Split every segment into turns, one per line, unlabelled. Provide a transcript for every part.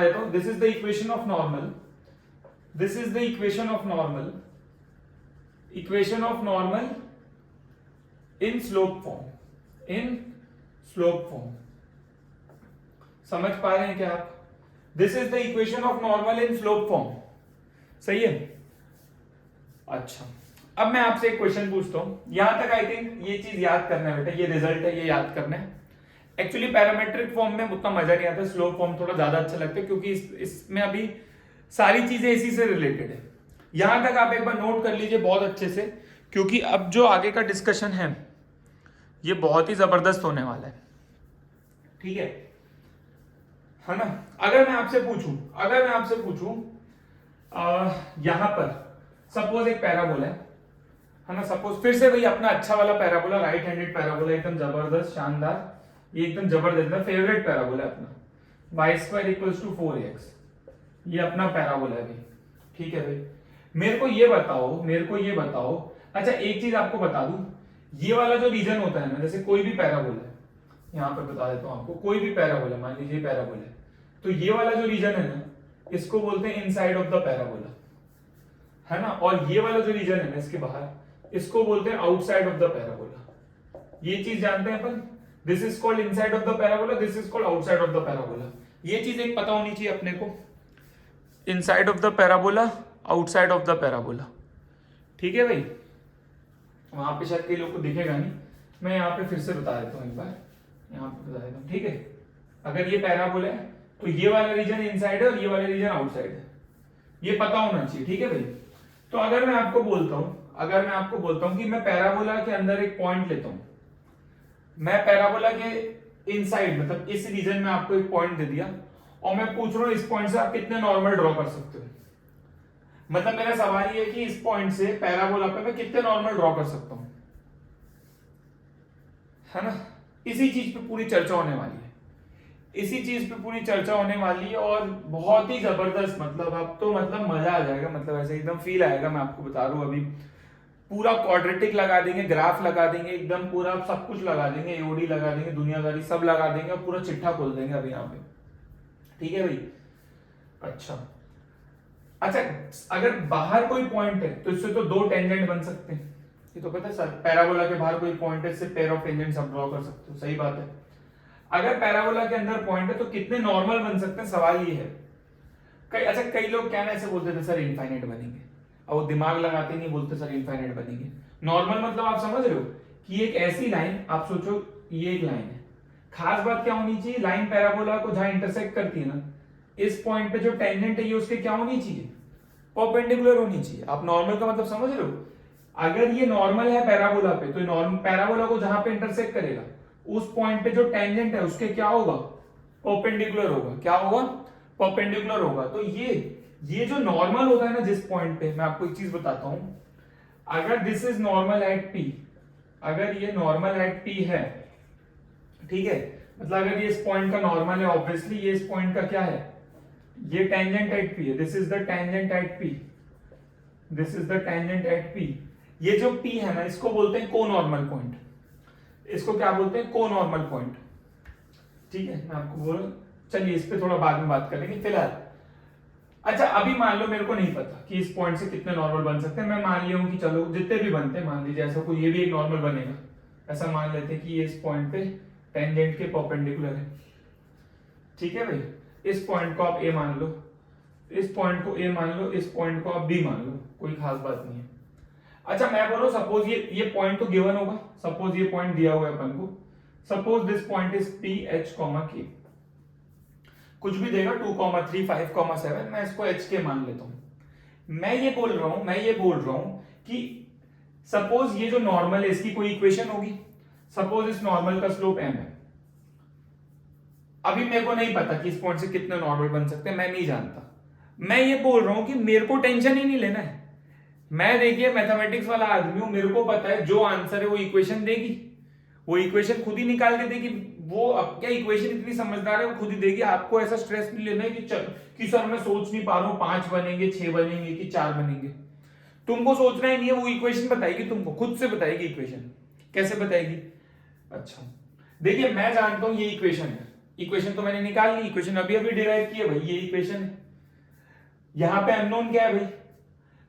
देता हूं, this is the equation of normal, this is the equation of normal, equation of normal in slope form, in slope form. समझ पा रहे हैं क्या आप? This is the equation of normal in slope form, सही है। अच्छा, अब मैं आपसे एक क्वेश्चन पूछता हूं, यहां तक आई थिंक ये चीज याद करना है बेटा, ये रिजल्ट है, ये याद करना है। एक्चुअली पैरामेट्रिक फॉर्म में उतना मजा नहीं आता, स्लोप फॉर्म थोड़ा ज्यादा अच्छा लगता है, क्योंकि इसमें अभी सारी चीजें इसी से रिलेटेड है। यहां तक आप एक बार नोट कर लीजिए बहुत अच्छे से, क्योंकि अब जो आगे का डिस्कशन है ये बहुत ही जबरदस्त होने वाला है, ठीक है ना। अगर मैं आपसे पूछूं, अगर मैं आपसे पूछूं यहां पर सपोज एक पैराबोला है ना, सपोज फिर से भाई अपना अच्छा वाला पैराबोला, राइट हैंडेड पैराबोला, एकदम जबरदस्त शानदार, ये एकदम जबरदस्त फेवरेट पैराबोला है अपना, y square equals to 4x, ये अपना पैराबोला है भाई, ठीक है भाई। मेरे को ये बताओ, मेरे को ये बताओ, अच्छा एक चीज आपको बता दूं, ये वाला जो रीजन होता है ना, जैसे कोई भी पैराबोला है, यहां पर बता देता हूं आपको, कोई भी पैराबोला, मान लीजिए पैराबोला है, तो ये वाला जो रीजन है ना, इसको बोलते हैं इनसाइड ऑफ द पैराबोला, है ना। और ये वाला जो रीजन है ना इसके बाहर, इसको बोलते हैं आउटसाइड ऑफ द पैराबोला। ये चीज जानते हैं अपन, this is called inside of the parabola, this is called outside of the parabola. ये चीज एक पता होनी चाहिए अपने को, inside of the parabola, outside of the parabola, ठीक है भाई। वहां पे शायद कई लोग को दिखेगा नहीं, मैं यहाँ पे फिर से बता देता हूँ एक बार, यहाँ पे बता देता हूँ, ठीक है। अगर ये पैराबोला है तो ये वाला रीजन इनसाइड है और ये वाला रीजन आउटसाइड है, ये पता होना चाहिए, ठीक है भाई। तो अगर मैं आपको बोलता हूं, अगर मैं आपको बोलता हूं कि मैं पैराबोला के अंदर एक पॉइंट लेता हूं, मैं पैराबोला के इनसाइड मतलब इस रीजन में आपको एक पॉइंट दे दिया, और मैं पूछ रहा हूं इस पॉइंट से आप कितने नॉर्मल ड्रॉ कर सकते हो। मतलब मेरा सवाल ये है कि इस पॉइंट से पैराबोला पे मैं कितने नॉर्मल ड्रॉ कर सकता हूं, है ना। इसी चीज पे पूरी चर्चा होने वाली है, इसी चीज पे पूरी चर्चा होने वाली है, और बहुत ही जबरदस्त, मतलब अब तो मतलब मजा आ जाएगा, मतलब ऐसे एकदम फील आएगा। मैं आपको बता रहा हूं, अभी पूरा क्वाड्रेटिक लगा देंगे, ग्राफ लगा देंगे, एकदम पूरा सब कुछ लगा देंगे, एओडी लगा देंगे, दुनियादारी सब लगा देंगे, और पूरा चिट्ठा खोल देंगे अभी यहाँ पे, ठीक है भाई। अच्छा अच्छा, अगर बाहर कोई पॉइंट है तो इससे तो दो टेंजेंट बन सकते हैं, ये तो पता है सर। पैराबोला के बाहर कोई पॉइंट है, इससे पेयर ऑफ टेंजेंट्स आप ड्रॉ कर सकते हो, सही बात है। अगर पैराबोला के अंदर पॉइंट है तो कितने नॉर्मल बन सकते हैं, सवाल ये है। कई लोग क्या ऐसे बोलते थे सर इनफाइनाइट बनेंगे, और वो दिमाग लगाते नहीं, बोलते सर इनफाइनाइट बनेंगे। नॉर्मल मतलब आप समझ रहे हो कि एक ऐसी लाइन, आप सोचो ये एक लाइन है, खास बात क्या होनी चाहिए, लाइन पैराबोला को जहां इंटरसेक्ट करती है ना, इस पॉइंट पे जो टेंजेंट है ये उसके क्या होनी चाहिए, परपेंडिकुलर होनी चाहिए। आप नॉर्मल का मतलब समझ रहे हो, अगर ये नॉर्मल है पैराबोला पे, तो नॉर्मल पैराबोला को जहां पे इंटरसेक्ट करेगा उस पॉइंट पे जो टेंजेंट है उसके क्या होगा, परपेंडिकुलर होगा। क्या होगा, परपेंडिकुलर होगा। तो ये जो नॉर्मल होता है ना जिस पॉइंट पे, मैं आपको एक चीज बताता हूं, अगर this is normal at P, अगर ये नॉर्मल एट पी है, ठीक है, मतलब अगर ये इस पॉइंट का नॉर्मल है, ऑब्वियसली ये इस पॉइंट का क्या है, ये टेंजेंट एट पी है, this is the tangent at P, this is the tangent at P. ये जो पी है ना, इसको बोलते हैं को नॉर्मल पॉइंट, इसको क्या बोलते हैं, को नॉर्मल पॉइंट, ठीक है। मैं आपको बोल, चलिए इस पे थोड़ा बाद में बात करेंगे फिलहाल। अच्छा अभी मान लो मेरे को नहीं पता कि इस पॉइंट से कितने नॉर्मल बन सकते हैं, मैं मान लिया हूं कि चलो जितने भी बनते हैं, मान लीजिए ऐसा कोई ये भी एक नॉर्मल बनेगा, ऐसा मान लेते हैं कि ये इस पॉइंट पे टेंजेंट के परपेंडिकुलर है, ठीक है भाई। इस पॉइंट को आप ए मान लो, इस पॉइंट को ए मान लो, इस पॉइंट को आप बी मान लो, कोई खास बात नहीं है। अच्छा मैं बोलो सपोज ये पॉइंट तो गिवन होगा, सपोज ये पॉइंट दिया हुआ है अपन को, suppose this point is P H comma के, कुछ भी देगा 2, 3, 5, 7, मैं इसको एच के मान लेता हूं। मैं ये बोल रहा हूं कि सपोज ये जो नॉर्मल है इसकी कोई इक्वेशन होगी, सपोज इस नॉर्मल का स्लोप एम है। अभी मेरे को नहीं पता कि इस पॉइंट से कितने नॉर्मल बन सकते हैं, मैं नहीं जानता। मैं ये बोल रहा हूं कि मेरे को टेंशन ही नहीं लेना है, मैं देखिए मैथमेटिक्स वाला आदमी हूं, मेरे को पता है जो आंसर है वो इक्वेशन देगी, वो इक्वेशन खुद ही निकाल के देगी। वो अब क्या इक्वेशन इतनी समझदार है, वो खुद ही देगी। आपको ऐसा स्ट्रेस नहीं लेना है कि सर मैं सोच नहीं पा रहा हूं 5 बनेंगे, 6 बनेंगे कि 4 बनेंगे, तुमको सोचना ही नहीं है, वो इक्वेशन बताएगी, तुमको खुद से बताएगी इक्वेशन। कैसे बताएगी, अच्छा देखिए मैं जानता हूं ये इक्वेशन है, इक्वेशन तो मैंने निकाल ली, इक्वेशन अभी अभी डिराइव की है भाई, ये इक्वेशन है। यहाँ पे अननोन क्या है भाई?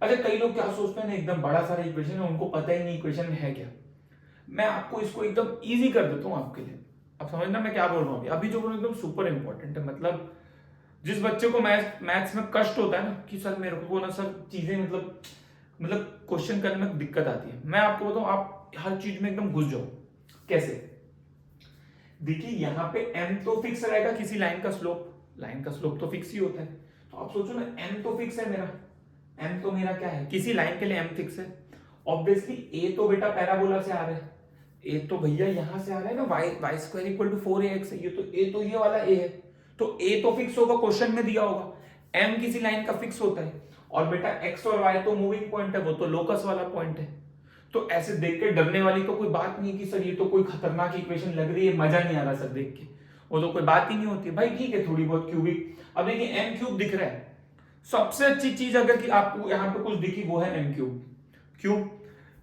अच्छा कई लोग क्या सोचते हैं ना, एकदम बड़ा सारा इक्वेशन है, उनको पता ही नहीं इक्वेशन में है क्या। मैं आपको इसको एकदम इजी कर देता हूँ आपके लिए, आप समझना मैं क्या बोल रहा हूँ अभी। अभी जो बोल रहा हूँ एकदम सुपर इंपॉर्टेंट है। मतलब जिस बच्चे को मैथ्स में कष्ट होता है ना कि सर मेरे को ना सर चीजें मतलब क्वेश्चन करने में दिक्कत आती है, मैं आपको बताऊं आप हर चीज में एकदम घुस जाओ। कैसे? देखिए यहाँ पे m तो फिक्स रहेगा, किसी लाइन का स्लोप तो फिक्स ही होता है। तो आप सोचो ना m तो फिक्स है मेरा, m तो मेरा क्या है, किसी लाइन के लिए m फिक्स है। ऑब्वियसली a तो बेटा पैराबोला से आ रहा है, a तो भैया यहां से आ रहा है ना, y square equal to 4ax है, ये तो a तो ये वाला a है, तो a तो फिक्स होगा, क्वेश्चन में दिया होगा। m किसी लाइन का फिक्स होता है, और बेटा x और y तो मूविंग पॉइंट है, वो तो लोकस वाला पॉइंट है। तो ऐसे देख के डरने वाली तो कोई बात नहीं कि सर ये तो कोई खतरनाक इक्वेशन लग रही है, मजा नहीं आ रहा सर देख के, वो तो कोई बात ही नहीं होती भाई। ठीक है थोड़ी बहुत क्यूबिक, अब देखिए एम क्यूब दिख रहा है, सबसे अच्छी चीज अगर कि आपको यहाँ पे कुछ दिखी वो है एम क्यूब। क्यों?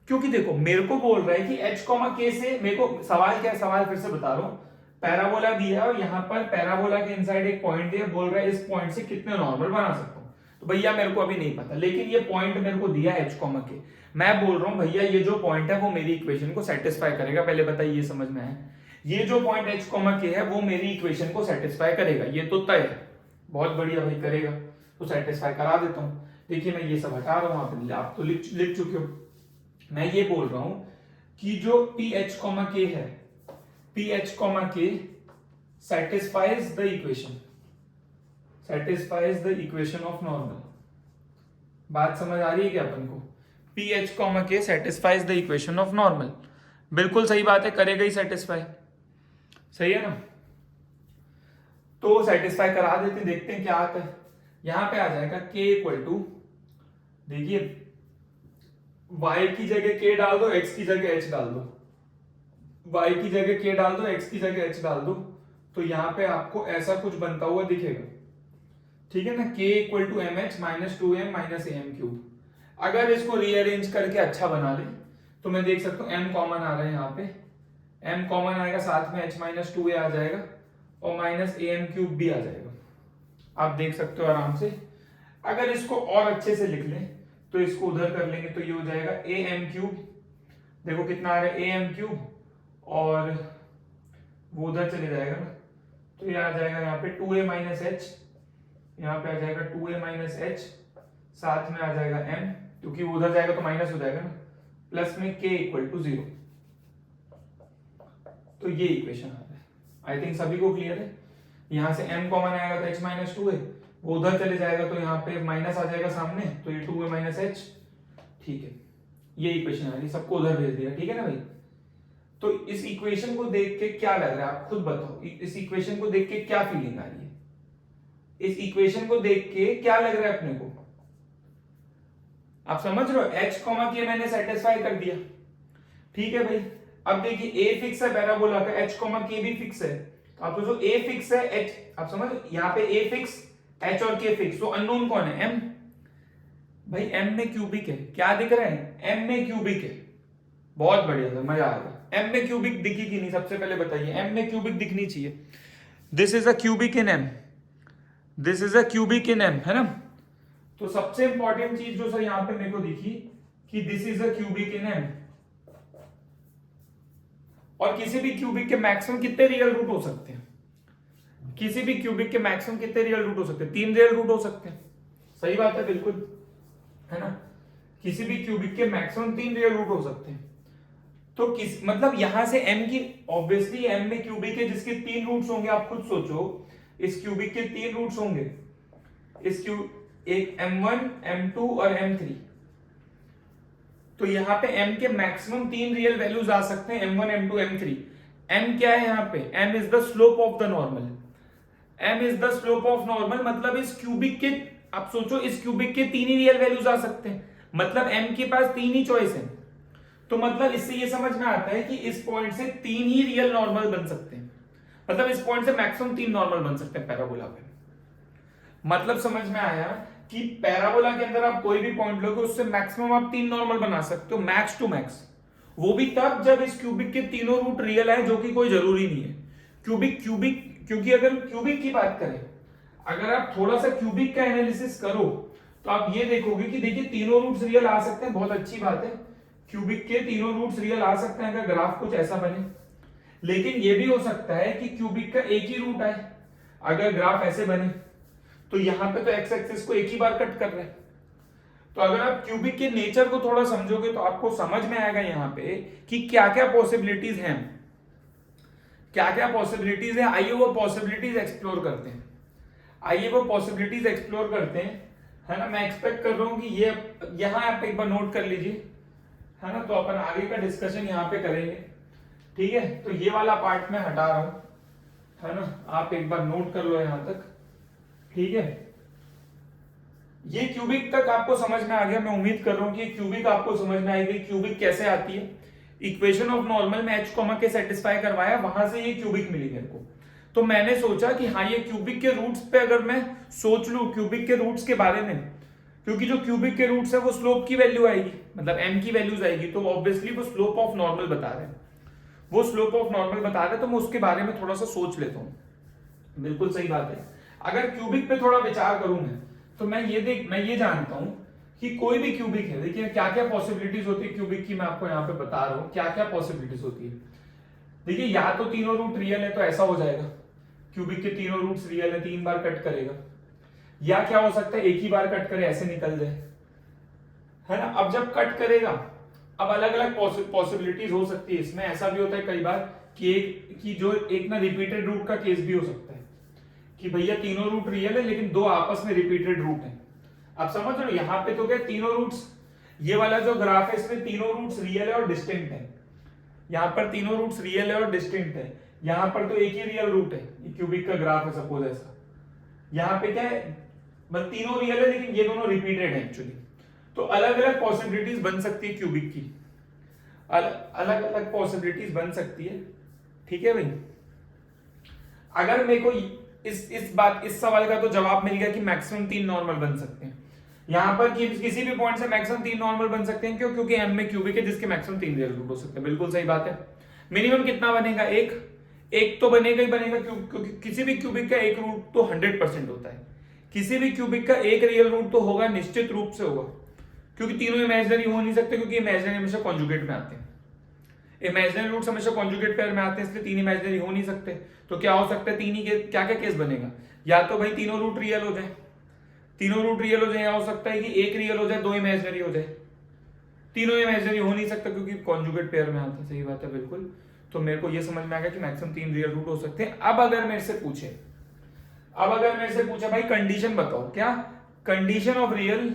क्योंकि देखो मेरे को बोल रहा है कि h k से, मेरे को सवाल क्या है, सवाल फिर से बता रहा हूँ, पैराबोला दिया है और यहाँ पर पैराबोला के इनसाइड एक पॉइंट दिया, बोल रहा है इस पॉइंट से कितने नॉर्मल बना सकता हूँ। तो भैया मेरे को अभी नहीं पता, लेकिन ये पॉइंट मेरे को दिया h के, मैं बोल रहा हूँ भैया ये जो पॉइंट है वो मेरी इक्वेशन को सेटिस्फाई करेगा। पहले बताइए ये समझ में है, ये जो पॉइंट h के है वो मेरी इक्वेशन को सेटिस्फाई करेगा, ये तो तय है। बहुत बढ़िया भाई, करेगा तो सेटिस्फाई करा देता हूँ। देखिए मैं ये सब हटा रहा हूँ, आप तो लिख चुके हो। मैं ये बोल रहा हूं कि जो ph, k है, ph, k satisfies the equation of normal। बात समझ आ रही है क्या अपन को? ph, k satisfies the equation of normal, बिल्कुल सही बात है, करेगा ही सेटिस्फाई, सही है ना। तो सेटिस्फाई करा देते, देखते हैं क्या आता है। यहां पे आ जाएगा k इक्वल टू, देखिए y की जगह k डाल दो, x की जगह h डाल दो, y की जगह k डाल दो, x की जगह h डाल दो, तो यहां पे आपको ऐसा कुछ बनता हुआ दिखेगा, ठीक है ना। k equal to M H minus 2m minus am cube. अगर इसको रीअरेंज करके अच्छा बना ले तो मैं देख सकता हूँ m कॉमन आ रहा है, यहाँ पे m कॉमन आएगा, साथ में h माइनस 2a आ जाएगा और माइनस am क्यूब भी आ जाएगा, आप देख सकते हो आराम से। अगर इसको और अच्छे से लिख लें तो इसको उधर कर लेंगे तो ये हो जाएगा ए एम क्यूब, देखो कितना आ रहा है ए एम क्यूब, और वो उधर चले जाएगा ना, तो ये आ जाएगा यहाँ पे 2a माइनस एच, यहाँ पे आ जाएगा 2a माइनस एच, साथ में आ जाएगा m, क्योंकि वो उधर जाएगा तो माइनस हो जाएगा ना, प्लस में k इक्वल टू 0। तो ये इक्वेशन आ रहा है, आई थिंक सभी को क्लियर है। यहाँ से m कॉमन आएगा तो h माइनस 2a, वो उधर चले जाएगा तो यहाँ पे माइनस आ जाएगा सामने, तो ये 2a माइनस एच, ठीक है। ये इक्वेशन आ रही है, सबको उधर भेज दिया, ठीक है ना भाई। तो इस इक्वेशन को देख के क्या लग रहा है आप खुद बताओ, इस इक्वेशन को देख के क्या फीलिंग आ रही है, इस इक्वेशन को देख के क्या लग रहा है अपने को, आप समझ रहे हो। h के मैंने सेटिस्फाई कर दिया, ठीक है भाई। अब देखिए a फिक्स है पैराबोला का, h k भी फिक्स है, तो आप सोचो a फिक्स है, h, आप समझ, यहाँ पे a फिक्स, h और k फिक्स, तो अननोन कौन है, m। भाई m में क्यूबिक है, क्या दिख रहा है, m में क्यूबिक है, बहुत बढ़िया सर, मजा आ गया। m में क्यूबिक दिखी कि नहीं, सबसे पहले बताइए, m में क्यूबिक दिखनी चाहिए। This is a cubic in m, this is a cubic in m, है ना। तो सबसे इंपॉर्टेंट चीज जो सर यहाँ पे मेरे को दिखी कि this is a cubic in m, और किसी भी क्यूबिक के मैक्सिमम कितने रियल रूट हो सकते हैं, किसी भी क्यूबिक के मैक्सिमम कितने रियल रूट हो सकते हैं, 3 रियल रूट हो सकते हैं, सही बात है बिल्कुल, है ना। किसी भी क्यूबिक के मैक्सिमम 3 रियल रूट हो सकते हैं। तो किस मतलब यहां से m की, ऑब्वियसली m में क्यूबिक है जिसके 3 रूट्स होंगे, आप खुद सोचो, इस क्यूबिक के 3 रूट्स होंगे, इस एक m1 m2 और m3, तो यहाँ पे m के मैक्सिमम 3 रियल वैल्यूज आ सकते हैं, m1 m2 m3। m क्या है यहाँ पे, m is the slope of the normal, m is the slope of normal, मतलब इस क्यूबिक के, आप सोचो इस क्यूबिक के 3 ही रियल वैल्यूज आ सकते हैं, मतलब m के पास 3 ही चॉइस है। तो मतलब इससे ये समझ में आता है कि इस पॉइंट से 3 ही रियल नॉर्मल बन सकते हैं, मतलब इस पॉइंट से मैक्सिमम 3 नॉर्मल बन सकते हैं पैराबोला पे। मतलब समझ में आया कि पैराबोला के अंदर आप कोई भी पॉइंट लोगे उससे मैक्सिमम आप 3 नॉर्मल बना सकते हो, मैक्स टू मैक्स, वो भी तब जब इस क्यूबिक के तीनों रूट रियल है, जो कि कोई जरूरी नहीं है। क्यूबिक क्योंकि अगर क्यूबिक की बात करें, अगर आप थोड़ा सा क्यूबिक का एनालिसिस करो तो आप ये देखोगे कि देखिए तीनों रूट्स रियल आ सकते हैं, बहुत अच्छी बात है, क्यूबिक के तीनों रूट्स रियल आ सकते हैं अगर ग्राफ कुछ ऐसा बने। लेकिन ये भी हो सकता है कि क्यूबिक का एक ही रूट आए अगर ग्राफ ऐसे बने, तो यहां पे तो एक्स एक्सिस को एक ही बार कट कर रहे हैं। तो अगर आप क्यूबिक के नेचर को थोड़ा समझोगे तो आपको समझ में आएगा यहाँ पे कि क्या क्या पॉसिबिलिटीज हैं, क्या क्या पॉसिबिलिटीज है। आइए वो पॉसिबिलिटीज एक्सप्लोर करते हैं, आइए वो पॉसिबिलिटीज एक्सप्लोर करते हैं, है ना। मैं एक्सपेक्ट कर रहा हूं कि ये यहाँ आप एक बार नोट कर लीजिए, है ना, तो अपन आगे का डिस्कशन यहाँ पे करेंगे, ठीक है। तो ये वाला पार्ट मैं हटा रहा हूं, है ना, आप एक बार नोट कर लो यहां तक, ठीक है। ये क्यूबिक तक आपको समझ में आ गया, मैं उम्मीद कर रहा हूं कि क्यूबिक आपको समझ में आएगी, क्यूबिक कैसे आती है। इक्वेशन ऑफ नॉर्मल में h कॉमा के सेटिस्फाई करवाया, वहां से ये क्यूबिक मिली मेरे को। तो मैंने सोचा कि हाँ ये क्यूबिक के रूट्स पे अगर मैं सोच लूं क्यूबिक के रूट्स के बारे में, क्योंकि जो क्यूबिक के रूट्स है वो स्लोप की वैल्यू आएगी, मतलब m की वैल्यूज आएगी, तो ऑब्वियसली वो स्लोप ऑफ नॉर्मल बता रहे हैं, वो स्लोप ऑफ नॉर्मल बता रहे हैं, तो मैं उसके बारे में थोड़ा सा सोच लेता हूँ। बिल्कुल सही बात है। अगर क्यूबिक पे थोड़ा विचार करूं मैं, तो मैं ये जानता हूं कि कोई भी क्यूबिक है, देखिए क्या क्या पॉसिबिलिटीज होती है क्यूबिक की, मैं आपको यहाँ पे बता रहा हूँ क्या क्या पॉसिबिलिटीज होती है। देखिए या तो तीनों रूट रियल है तो ऐसा हो जाएगा, क्यूबिक के तीनों रूट्स रियल है, 3 बार कट करेगा, या क्या हो सकता है एक ही बार कट करे ऐसे निकल जाए, है ना। अब जब कट करेगा, अब अलग अलग पॉसिबिलिटीज हो सकती है इसमें। ऐसा भी होता है कई बार कि एक ना रिपीटेड रूट का केस भी हो सकता है कि भैया तीनों रूट रियल है लेकिन दो आपस में रिपीटेड रूट है। आप समझ रहे हो, यहाँ पे तो क्या तीनों रूट्स, ये वाला जो ग्राफ है इसमें तीनों रूट्स रियल है और डिस्टिंक्ट है, यहाँ पर तीनों रूट्स रियल है और डिस्टिंक्ट है, यहाँ पर तो एक ही रियल रूट है, क्यूबिक का ग्राफ है सपोज ऐसा, यहाँ पे क्या है मतलब तीनों रियल है लेकिन ये दोनों रिपीटेड है एक्चुअली। तो अलग अलग पॉसिबिलिटीज बन सकती है क्यूबिक की, अलग अलग पॉसिबिलिटीज बन सकती है, ठीक है भाई। अगर मेरे को इस सवाल का तो जवाब मिल गया कि मैक्सिमम 3 नॉर्मल बन सकते हैं, यहां पर किसी भी पॉइंट से मैक्सिमम 3 नॉर्मल बन सकते हैं, क्यों? क्योंकि m में क्यूबिक है जिसके मैक्सिमम 3 रियल रूट हो सकते हैं। बिल्कुल सही बात है। मिनिमम कितना बनेगा? एक तो बनेगा ही बनेगा, क्योंकि किसी भी क्यूबिक का एक रूट तो 100% होता है, किसी भी क्यूबिक का एक रियल रूट तो होगा, निश्चित रूप से होगा, क्योंकि तीनों इमेजिनरी हो नहीं सकते, क्योंकि इमेजिनरी हमेशा कॉन्जुगेट में आते हैं, इमेजिनरी रूट्स हमेशा कॉन्जुगेट पेयर में आते हैं, इसलिए 3 इमेजिनरी हो नहीं सकते। तो क्या हो सकता है, 3 ही क्या क्या केस बनेगा, या तो भाई तीनों रूट रियल हो जाए, तीनों रूट रियल हो जाए, या हो सकता है कि एक रियल हो जाए, 2 इमेजिनरी हो जाए। तीनों इमेजिनरी हो नहीं सकता क्योंकि कॉन्जुगेट पेयर में आते हैं। सही बात है, बिल्कुल। तो मेरे को ये समझ में आ गया कि मैक्सिमम 3 रियल रूट हो सकते हैं। अब अगर मेरे से पूछे भाई कंडीशन बताओ, क्या कंडीशन ऑफ रियल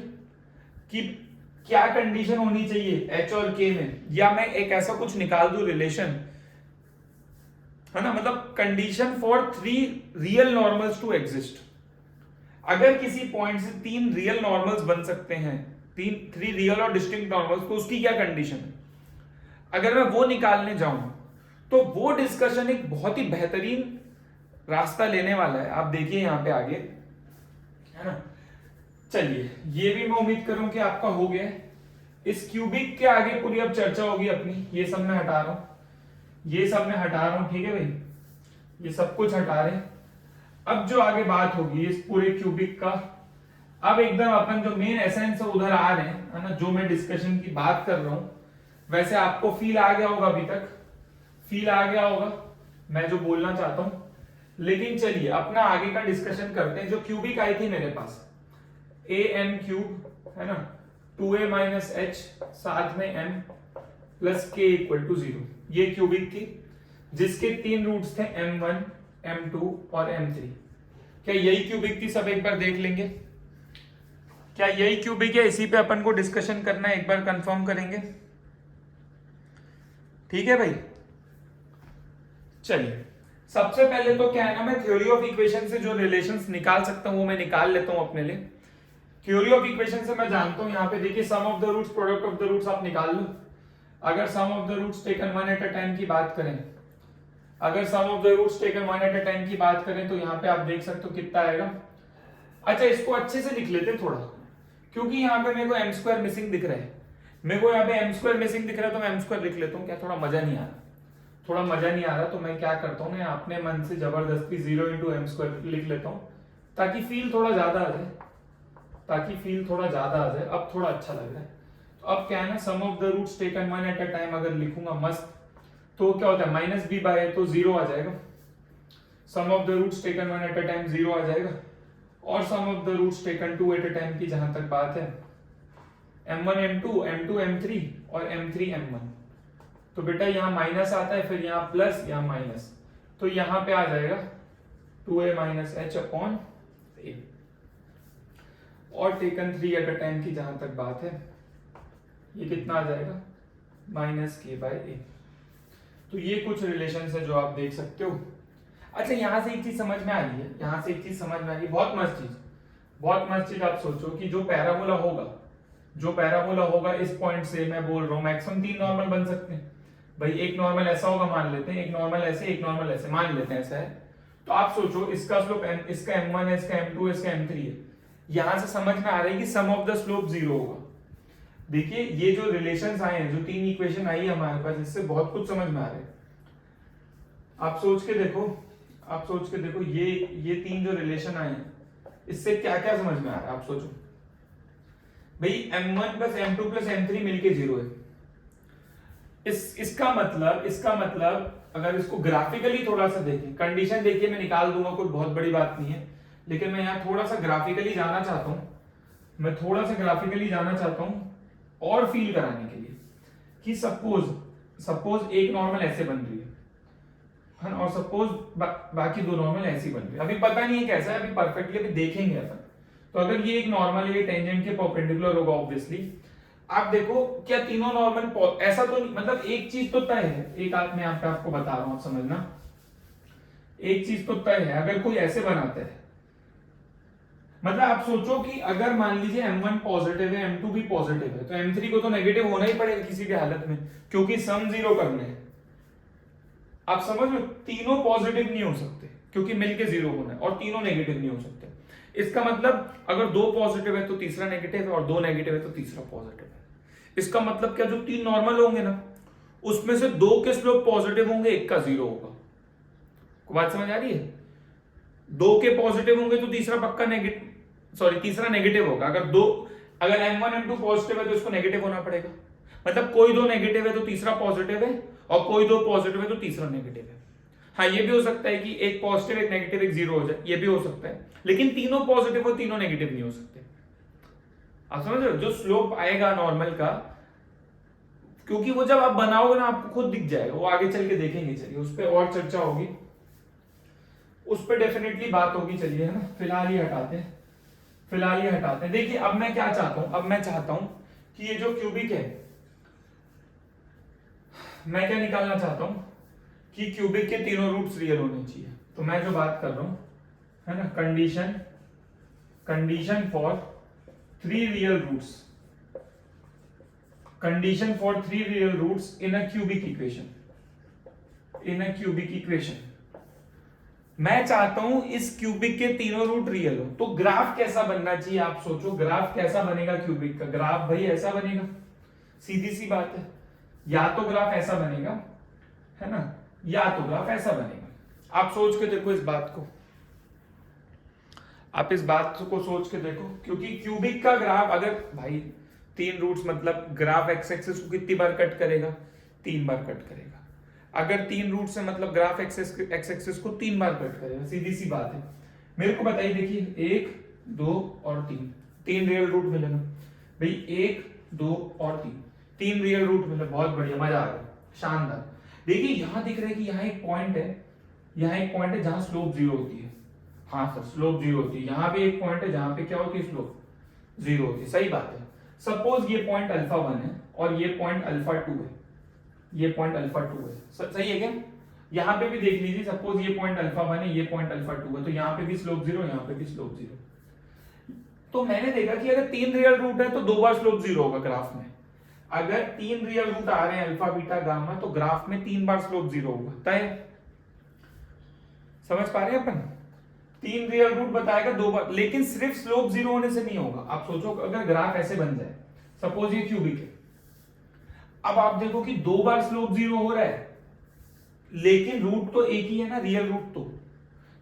की क्या कंडीशन होनी चाहिए एच और के में, या मैं एक ऐसा कुछ निकाल दूं रिलेशन, है ना, मतलब condition for 3 real normals to exist. अगर किसी पॉइंट से 3 रियल नॉर्मल्स बन सकते हैं, 3 रियल और डिस्टिंक्ट नॉर्मल्स, तो उसकी क्या कंडीशन है? अगर मैं वो निकालने जाऊं तो वो डिस्कशन एक बहुत ही बेहतरीन रास्ता लेने वाला है। आप देखिए यहां पे आगे, है ना। चलिए ये भी मैं उम्मीद करूं कि आपका हो गया। इस क्यूबिक के आगे पूरी अब चर्चा होगी अपनी, ये सब मैं हटा रहा हूं, ये सब मैं हटा रहा हूं, ठीक है भाई, ये सब कुछ हटा रहे हैं। अब जो आगे बात होगी इस पूरे क्यूबिक का, अब एकदम अपन जो मेन एसेंस है उधर आ रहे हैं, है ना। जो मैं डिस्कशन की बात कर रहा हूं, वैसे आपको फील आ गया होगा, अभी तक फील आ गया होगा मैं जो बोलना चाहता हूं। लेकिन चलिए अपना आगे का डिस्कशन करते हैं। जो क्यूबिक आई थी मेरे पास, ए एम क्यूब, है ना, 2a माइनस एच साथ में m प्लस के इक्वल टू 0, ये क्यूबिक थी जिसके 3 रूट्स थे m1, m2 और m3। क्या यही क्यूबिक थी? सब एक बार देख लेंगे, क्या यही क्यूबिक है? इसी पे अपन को डिस्कशन करना है, एक बार कंफर्म करेंगे, ठीक है भाई। चलिए सबसे पहले तो क्या है ना, मैं थ्योरी ऑफ इक्वेशन से जो रिलेशंस निकाल सकता हूं वो मैं निकाल लेता हूं अपने लिए। थ्योरी ऑफ इक्वेशन से मैं जानता हूं, यहाँ पे देखिए sum of the roots, product of the roots आप निकाल लो। अगर sum of the roots taken 1 at a time की बात करें, अगर sum of the roots taken 1 at a time की बात करें, तो यहाँ पे आप देख सकते हो कितना आएगा। अच्छा इसको अच्छे से लिख लेते थोड़ा, क्योंकि यहाँ पे मेरे को एम स्क्वायर मिसिंग दिख रहा है, मेरे को यहाँ पे एम स्क्वायर मिसिंग दिख रहा है, तो मैं एम स्क्वायर लिख लेता हूँ, क्या थोड़ा मजा नहीं आ रहा, थोड़ा मजा नहीं आ रहा तो मैं क्या करता हूँ ना, अपने मन से जबरदस्ती 0 इंटू एम स्क्वायर लिख लेता हूँ ताकि फील थोड़ा ज्यादा आ जाए, अब थोड़ा अच्छा लग रहा है। तो अब क्या है ना, sum of the roots taken one at a time अगर लिखूंगा मस्त, तो क्या होता है माइनस बी बाय तो 0 आ जाएगा, sum of the roots taken one at a time 0 आ जाएगा, और sum of the roots taken two at a time की जहां तक बात है m1 m2 m2 m3 और m3 m1, तो बेटा यहाँ माइनस आता है, फिर यहाँ प्लस, यहाँ माइनस, तो यहाँ पे आ जाएगा 2a minus h upon a, और टेकन 3 एट अ टाइम की जहां तक बात है ये कितना आ जाएगा माइनस k बाय a। तो ये कुछ रिलेशन है जो आप देख सकते हो। अच्छा यहाँ से एक चीज समझ में आ रही है, बहुत मस्त चीज आप सोचो कि जो पैराबोला होगा इस पॉइंट से, मैं बोल रहा हूँ मैक्सिमम 3 नॉर्मल बन सकते हैं भाई, एक नॉर्मल ऐसा होगा मान लेते हैं, एक नॉर्मल ऐसे मान लेते हैं, ऐसा है। तो आप सोचो इसका स्लोप इसका m1 है, इसका m2 है, इसका m3 है, यहां से समझ में आ रहा है कि सम ऑफ द स्लोप 0 होगा। देखिए ये जो रिलेशंस आए हैं, जो 3 इक्वेशन आई है हमारे पास, इससे बहुत कुछ समझ में आ रहा है। आप सोच के देखो ये 3 जो रिलेशन आए हैं इससे क्या क्या समझ में आ रहा है, आप सोचो भाई m1 plus m2 plus m3 मिलके 0 है। इसका मतलब अगर इसको ग्राफिकली थोड़ा सा देखें, कंडीशन देखिए मैं निकाल दूंगा, कोई बहुत बड़ी बात नहीं है, लेकिन मैं यहाँ थोड़ा सा ग्राफिकली जाना चाहता हूँ, और फील कराने के लिए कि सपोज एक नॉर्मल ऐसे बन रही है ना, और सपोज बाकी 2 नॉर्मल ऐसी बन रही है। अभी पता नहीं है कैसा है, अभी परफेक्टली अभी देखेंगे अपन। तो अगर ये एक नॉर्मल है, टेंजेंट के परपेंडिकुलर होगा ऑब्वियसली। आप देखो क्या तीनों नॉर्मल ऐसा तो नहीं, मतलब एक चीज तो तय है, एक आप मैं आपको बता रहा हूं, आप समझना, एक चीज तो तय है, अगर कोई ऐसे बनाता है, मतलब आप सोचो कि अगर मान लीजिए m1 पॉजिटिव है, m2 भी पॉजिटिव है, तो m3 को तो नेगेटिव होना ही पड़ेगा किसी भी हालत में, क्योंकि सम 0 करने हैं। आप समझ लो तीनों पॉजिटिव नहीं हो सकते क्योंकि मिलके 0 होना है, और तीनों नेगेटिव नहीं हो सकते। इसका मतलब अगर 2 पॉजिटिव है तो तीसरा नेगेटिव है, और 2 नेगेटिव है तो तीसरा पॉजिटिव है। इसका मतलब क्या, जो 3 नॉर्मल होंगे ना उसमें से 2 के स्लोप पॉजिटिव होंगे, एक का 0 होगा। को बात समझ आ रही है? 2 के पॉजिटिव होंगे तो तीसरा पक्का तीसरा नेगेटिव होगा। अगर m1 m2 पॉजिटिव है तो इसको नेगेटिव होना पड़ेगा, मतलब कोई 2 नेगेटिव है तो तीसरा पॉजिटिव है, और कोई 2 पॉजिटिव है तो तीसरा नेगेटिव है। हाँ ये भी हो सकता है कि एक पॉजिटिव एक नेगेटिव एक 0 हो जाए, ये भी हो सकता है, लेकिन तीनों पॉजिटिव और तीनों नेगेटिव नहीं हो सकते। आप समझ रहे हो? जो स्लोप आएगा नॉर्मल का, क्योंकि वो जब आप बनाओगे ना आपको खुद दिख जाएगा, वो आगे चल के देखेंगे, चलिए उस पर और चर्चा होगी, उस पर डेफिनेटली बात होगी, चलिए है ना। फिलहाल ये हटाते हैं। देखिए अब मैं क्या चाहता हूं, अब मैं चाहता हूं कि ये जो क्यूबिक है, मैं क्या निकालना चाहता हूं कि क्यूबिक के तीनों रूट्स रियल होने चाहिए। तो मैं जो बात कर रहा हूं है ना, condition for 3 real roots in a cubic equation. मैं चाहता हूं इस क्यूबिक के तीनों रूट रियल हो, तो ग्राफ कैसा बनना चाहिए, आप सोचो ग्राफ कैसा बनेगा क्यूबिक का। ग्राफ भाई ऐसा बनेगा, सीधी सी बात है, या तो ग्राफ ऐसा बनेगा है ना, या तो ग्राफ ऐसा बनेगा। आप सोच के देखो इस बात को, सोच के देखो, क्योंकि क्यूबिक का ग्राफ अगर भाई 3 रूट्स, मतलब ग्राफ एक्स एक्सिस को कितनी बार कट करेगा, 3 बार कट करेगा। अगर 3 रूट से मतलब ग्राफ एक्स एक्सिस को 3 बार कट करेगा, सीधी सी बात है। मेरे को बताइए, देखिए 1 2 और 3 रियल रूट मिले ना भाई, 1 2 और 3 रियल रूट मिले, बहुत बढ़िया, मजा आ गया, शानदार। देखिए यहां दिख रहा है कि यहाँ एक पॉइंट है जहां स्लोप 0 होती है। हाँ सर स्लोप 0 होती है। यहाँ पे एक पॉइंट है जहां पे क्या होती है, स्लोप 0 होती है, सही बात है। सपोज ये पॉइंट अल्फा 1 है और ये पॉइंट अल्फा 2 है, ये पॉइंट अल्फा 2 है, सही है क्या? यहाँ पे भी देख लीजिए, सपोज ये पॉइंट अल्फा 1 है, ये पॉइंट अल्फा 2 है, तो यहाँ पे भी स्लोप 0, यहाँ पे भी स्लोप 0। तो मैंने देखा कि अगर 3 रियल रूट है तो 2 बार स्लोप 0 होगा ग्राफ में। अगर 3 रियल रूट आ रहे हैं अल्फा बीटा गामा, तो ग्राफ में 3 बार स्लोप 0 होगा, तय। समझ पा रहे हैं अपन? 3 रियल रूट बताएगा 2 बार, लेकिन सिर्फ स्लोप 0 होने से नहीं होगा। आप सोचो अगर ग्राफ ऐसे बन जाए, सपोज ये क्यूबिक है, अब आप देखो कि 2 बार स्लोप 0 हो रहा है, लेकिन रूट तो एक ही है ना, रियल रूट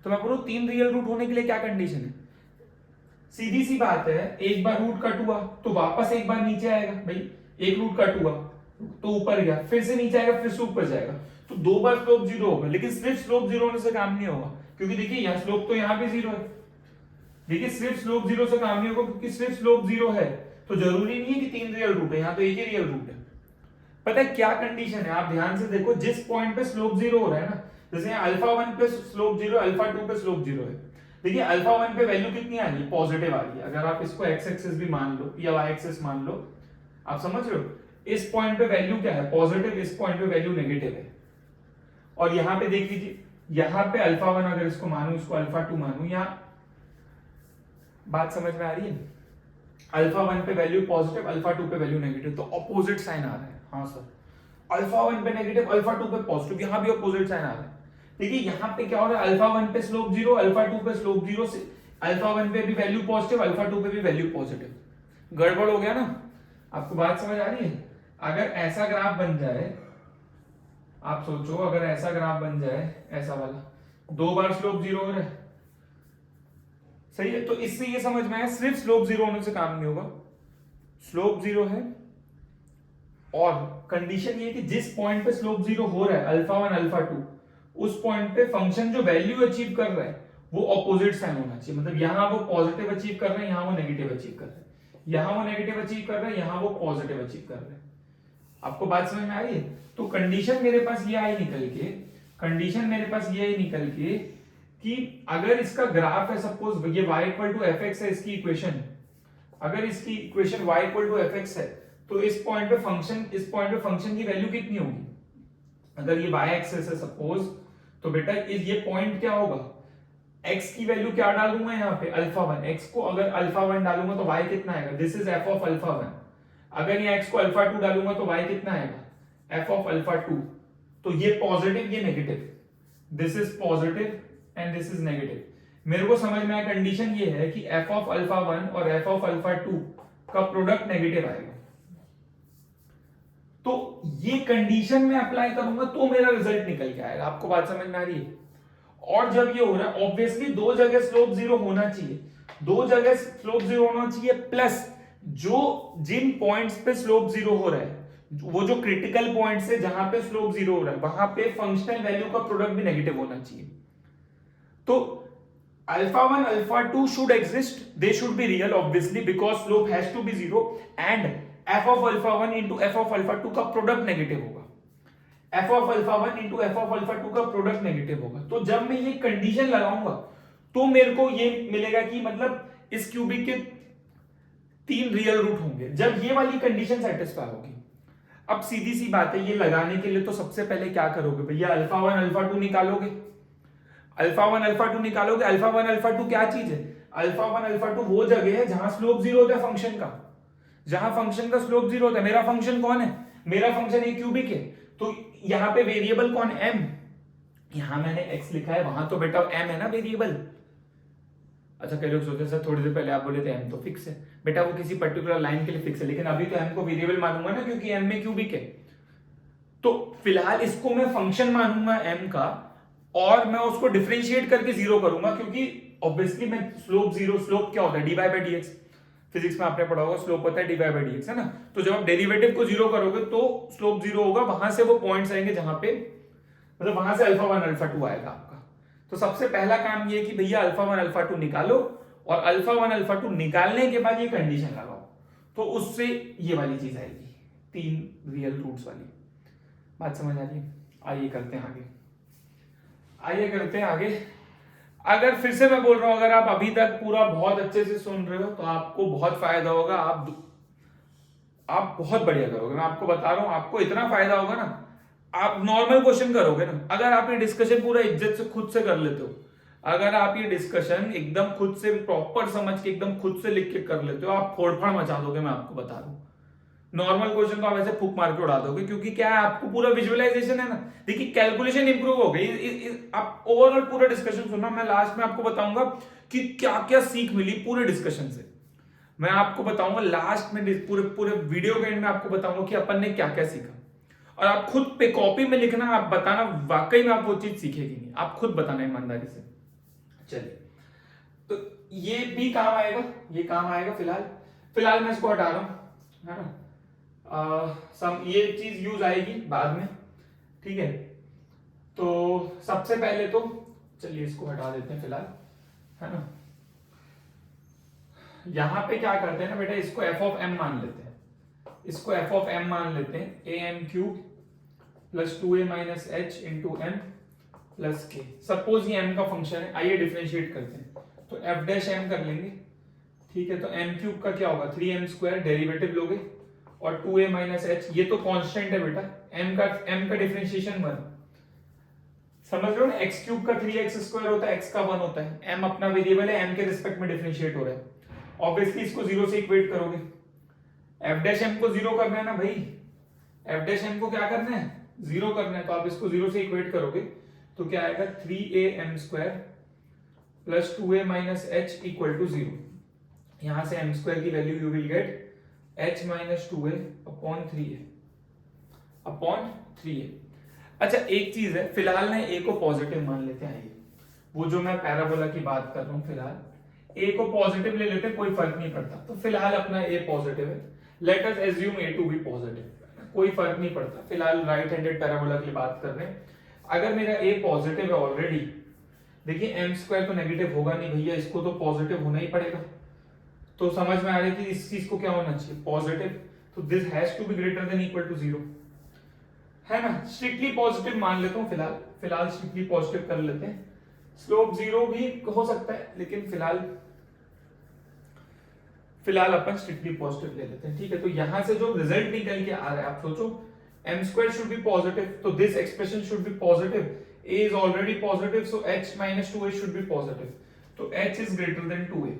तो मैं बोलूं 3 रियल रूट होने के लिए क्या कंडीशन है? सीधी सी बात है, एक बार रूट कट हुआ तो वापस एक बार नीचे आएगा भाई, एक रूट कट हुआ तो ऊपर गया, फिर से नीचे आएगा, फिर से ऊपर जाएगा, तो 2 बार स्लोप 0 होगा। लेकिन सिर्फ स्लोप 0 होने से काम नहीं होगा, क्योंकि देखिए यहाँ स्लोप तो यहाँ पे 0 है। देखिए सिर्फ स्लोप 0 से काम नहीं होगा, क्योंकि सिर्फ स्लोप 0 है तो जरूरी नहीं है कि 3 रियल रूट है, यहाँ तो एक ही रियल रूट है। पता है क्या कंडीशन है, आप ध्यान से देखो, जिस पॉइंट पे स्लोप 0 हो रहा है ना, जैसे यहाँ अल्फा 1 पे स्लोप 0, अल्फा 2 पे स्लोप 0 है। देखिए अल्फा 1 पे वैल्यू कितनी आ रही है? पॉजिटिव आ रही है। अगर आप इसको एक्स एक्सिस भी मान लो या वाई एक्सिस मान लो, आप समझ रहे हो, इस पॉइंट पे वैल्यू क्या है? पॉजिटिव, इस पॉइंट पे वैल्यू नेगेटिव है। और यहाँ पे देख लीजिए, यहाँ पे अल्फा 1 अगर इसको मानू, इसको अल्फा 2 मानू, यहाँ बात समझ में आ रही है? अल्फा 1 पे वैल्यू पॉजिटिव, अल्फा 2 पे वैल्यू नेगेटिव, तो ऑपोजिट साइन आ रहा है। हाँ सर, अल्फा 1 पे नेगेटिव, अल्फा 2 पे पॉजिटिव, यहां भी ऑपोजिट साइन आ रहा है। देखिए यहां पे क्या हो रहा है, अल्फा 1 पे स्लोप 0, अल्फा 2 पे स्लोप 0 से अल्फा 1 पे भी वैल्यू पॉजिटिव, अल्फा 2 पे भी वैल्यू पॉजिटिव। गड़बड़ हो गया ना? आपको बात समझ आ रही है? अगर ऐसा ग्राफ बन जाए, आप सोचो अगर ऐसा ग्राफ बन जाए, ऐसा वाला, 2 बार स्लोप 0 हो रहा है, सही है, तो इससे ये समझ में आया सिर्फ स्लोप 0 होने से काम नहीं होगा। स्लोप 0 है और कंडीशन ये कि जिस पॉइंट पे स्लोप 0 हो रहा है, अल्फा 1 अल्फा 2, उस पॉइंट पे फंक्शन जो वैल्यू अचीव कर रहा है वो ऑपोजिट साइन होना चाहिए। मतलब यहां वो पॉजिटिव अचीव कर रहे हैं, यहां वो नेगेटिव अचीव कर रहे हैं, यहां वो नेगेटिव अचीव कर रहे हैं, यहां वो पॉजिटिव अचीव कर रहे हैं। आपको बात समझ में आ रही है? तो कंडीशन मेरे पास ये आई निकल के, कंडीशन मेरे पास ये आई निकल के कि अगर इसका ग्राफ है, सपोज ये y equal to F X है, इसकी इक्वेशन, अगर इसकी equation y equal to F X है, तो इस पॉइंट पे फंक्शन की वैल्यू कितनी होगी? अगर ये y एक्सिस है सपोज, तो बेटा ये पॉइंट क्या होगा? x की वैल्यू क्या डालूंगा यहाँ पे? अल्फा 1। x को अगर अल्फा 1 डालूंगा तो y कितना आएगा? This is f of alpha 1। अगर ये x को अल्फा 2 डालूंगा तो y कितना आएगा? f of alpha 2। तो ये पॉजिटिव, ये negative, this is positive and this is negative. मेरे को समझ में आया कंडीशन ये है कि f ऑफ अल्फा 1 और f ऑफ अल्फा 2 का प्रोडक्ट नेगेटिव आएगा। तो ये कंडीशन में अप्लाई करूंगा तो मेरा रिजल्ट निकल के आएगा। आपको बात समझ में आ रही है? और जब ये हो रहा है, ऑब्वियसली 2 जगह स्लोप 0 होना चाहिए, 2 जगह स्लोप 0 होना चाहिए, प्लस जो जिन पॉइंट्स पे स्लोप 0 हो रहा है, वो जो क्रिटिकल पॉइंट्स है जहां पे स्लोप 0 हो रहा है, वहां पे फंक्शनल वैल्यू का प्रोडक्ट भी नेगेटिव होना चाहिए। तो alpha 1 alpha 2 should exist, they should be real obviously because slope has to be 0 and f of alpha 1 into f of alpha 2 का प्रोडक्ट नेगेटिव होगा, f of alpha 1 into f of alpha 2 का product negative होगा। तो जब मैं ये condition लगाऊंगा तो मेरे को ये मिलेगा कि मतलब इस क्यूबिक के 3 रियल रूट होंगे, जब ये वाली कंडीशन सेटिस्फाई होगी। अब सीधी सी बात है, ये लगाने के लिए तो सबसे पहले क्या करोगे भैया? अल्फा 1 अल्फा 2 निकालोगे, अल्फा 1 अल्फा 2 निकालोगे। अल्फा 1 अल्फा 2 क्या चीज है? अल्फा 1 अल्फा 2 वो जगह है जहां स्लोप 0 होता है फंक्शन का, जहां फंक्शन का स्लोप 0 होता है। मेरा फंक्शन कौन है? मेरा फंक्शन एक क्यूबिक है, तो यहां पे वेरिएबल कौन है? m। यहां मैंने x लिखा है, वहां तो बेटा m है ना वेरिएबल। अच्छा कई लोग सोचते सर थोड़ी देर पहले आप बोले थे m तो फिक्स है। बेटा वो किसी पर्टिकुलर लाइन के लिए फिक्स है, लेकिन अभी तो m को वेरिएबल मानूंगा ना, क्योंकि m में क्यूबिक है। तो फिलहाल इसको मैं फंक्शन मानूंगा m का, और मैं उसको डिफरेंशिएट करके 0 करूंगा, क्योंकि ऑब्वियसली मैं स्लोप 0, स्लोप क्या होता है? dy by dx। फिजिक्स में आपने पढ़ा होगा स्लोप होता है dy by dx, है ना? तो जब आप डेरिवेटिव को 0 करोगे तो स्लोप 0 होगा, वहां से वो पॉइंट्स आएंगे जहां पे, मतलब वहां से अल्फा 1 अल्फा 2 आएगा आपका। तो सबसे पहला काम ये कि भैया अल्फा 1 अल्फा 2 निकालो, और अल्फा 1 अल्फा 2 निकालने के बाद ये कंडीशन लगाओ, तो उससे ये वाली चीज आएगी, 3 रियल रूट्स वाली। बात समझ आ रही है? आइए करते हैं आगे, आइए करते हैं आगे। अगर फिर से मैं बोल रहा हूं, अगर आप अभी तक पूरा बहुत अच्छे से सुन रहे हो तो आपको बहुत फायदा होगा, आप बहुत बढ़िया करोगे। मैं आपको बता रहा हूं, आपको इतना फायदा होगा ना, आप नॉर्मल क्वेश्चन करोगे ना, अगर आप ये डिस्कशन पूरा इज्जत से खुद से कर लेते हो, अगर आप ये डिस्कशन एकदम खुद से प्रॉपर समझ के एकदम खुद से लिख के कर लेते हो, आप फोड़फाड़ मचा दोगे। मैं आपको बता रहा हूं, नॉर्मल क्वेश्चन तो आप ऐसे फूक मार के उड़ा दोगे, क्योंकि क्या है, आपको पूरा विजुअलाइजेशन है ना। देखिए कैलकुलेशन इंप्रूव हो गई। आप ओवरऑल पूरा डिस्कशन सुनना, मैं लास्ट में आपको बताऊंगा कि क्या क्या सीख मिली पूरे डिस्कशन से। मैं आपको बताऊंगा लास्ट में, पूरे वीडियो के एंड में आपको बताऊंगा कि अपन ने क्या क्या सीखा। और आप खुद पे कॉपी में लिखना, आप बताना वाकई में आप वो चीज सीखेगी नहीं, आप खुद बताना ईमानदारी से। चलिए, तो ये भी काम आएगा, ये काम आएगा। फिलहाल मैं इसको हटा रहा हूं, है ना। ये चीज यूज आएगी बाद में, ठीक है। तो सबसे पहले तो चलिए इसको हटा देते हैं फिलहाल, है ना। यहां पे क्या करते हैं ना बेटा, इसको एफ ऑफ एम मान लेते हैं, इसको एफ ऑफ एम मान लेते हैं, A M cube plus 2a minus H into M plus K. Suppose ये m का फंक्शन है, आइए डिफरेंशिएट करते हैं, तो f डैश m कर लेंगे, ठीक है। तो m क्यूब का क्या होगा, 3m स्क्वायर, डेरिवेटिव लोगे, और 2a माइनस एच, ये तो कांस्टेंट है बेटा, m का डिफरेंशिएशन 1, समझ रहे हो ना। x क्यूब का 3x स्क्वायर होता है, x का 1 होता है, m अपना वेरिएबल है, m के रिस्पेक्ट में डिफरेंशिएट हो रहा है, ऑब्वियसली इसको 0 से इक्वेट करोगे। f डैश m को 0 करना है ना भाई, f डैश m को क्या करना है, 0 करना है, तो आप इसको 0 से इक्वेट करोगे तो क्या आएगा, 3am square plus 2a minus H equal to 0। यहां से m स्क्वायर की value you will get h minus 2a upon 3a upon 3a। अच्छा एक चीज है, फिलहाल ना a को पॉजिटिव मान लेते हैं, वो जो मैं पैराबोला की बात कर रहा हूं, फिलहाल a को पॉजिटिव ले लेते हैं, कोई फर्क नहीं पड़ता। तो फिलहाल अपना a पॉजिटिव है, let us assume a to be positive, कोई फर्क नहीं पड़ता, फिलहाल राइट हैंडेड पैराबोला की बात कर रहे हैं। अगर मेरा a पॉजिटिव है ऑलरेडी, देखिए m स्क्वायर तो नेगेटिव होगा नहीं भैया, इसको तो पॉजिटिव होना ही पड़ेगा। तो समझ में आ रही थी इस चीज को क्या होना चाहिए, पॉजिटिव, तो this has to be greater than equal to 0, है ना। स्ट्रिक्टली पॉजिटिव मान लेता हूं, फिलहाल स्ट्रिक्टली पॉजिटिव कर लेते हैं। स्लोप 0 भी हो सकता है, लेकिन फिलहाल अपन स्ट्रिक्टली पॉजिटिव ले लेते हैं, ठीक है। तो यहां से जो रिजल्ट निकल के आ रहा है, आप सोचो m square should be positive, so this expression should be positive, a is already positive, so h minus 2a should be positive, तो h is greater than 2a।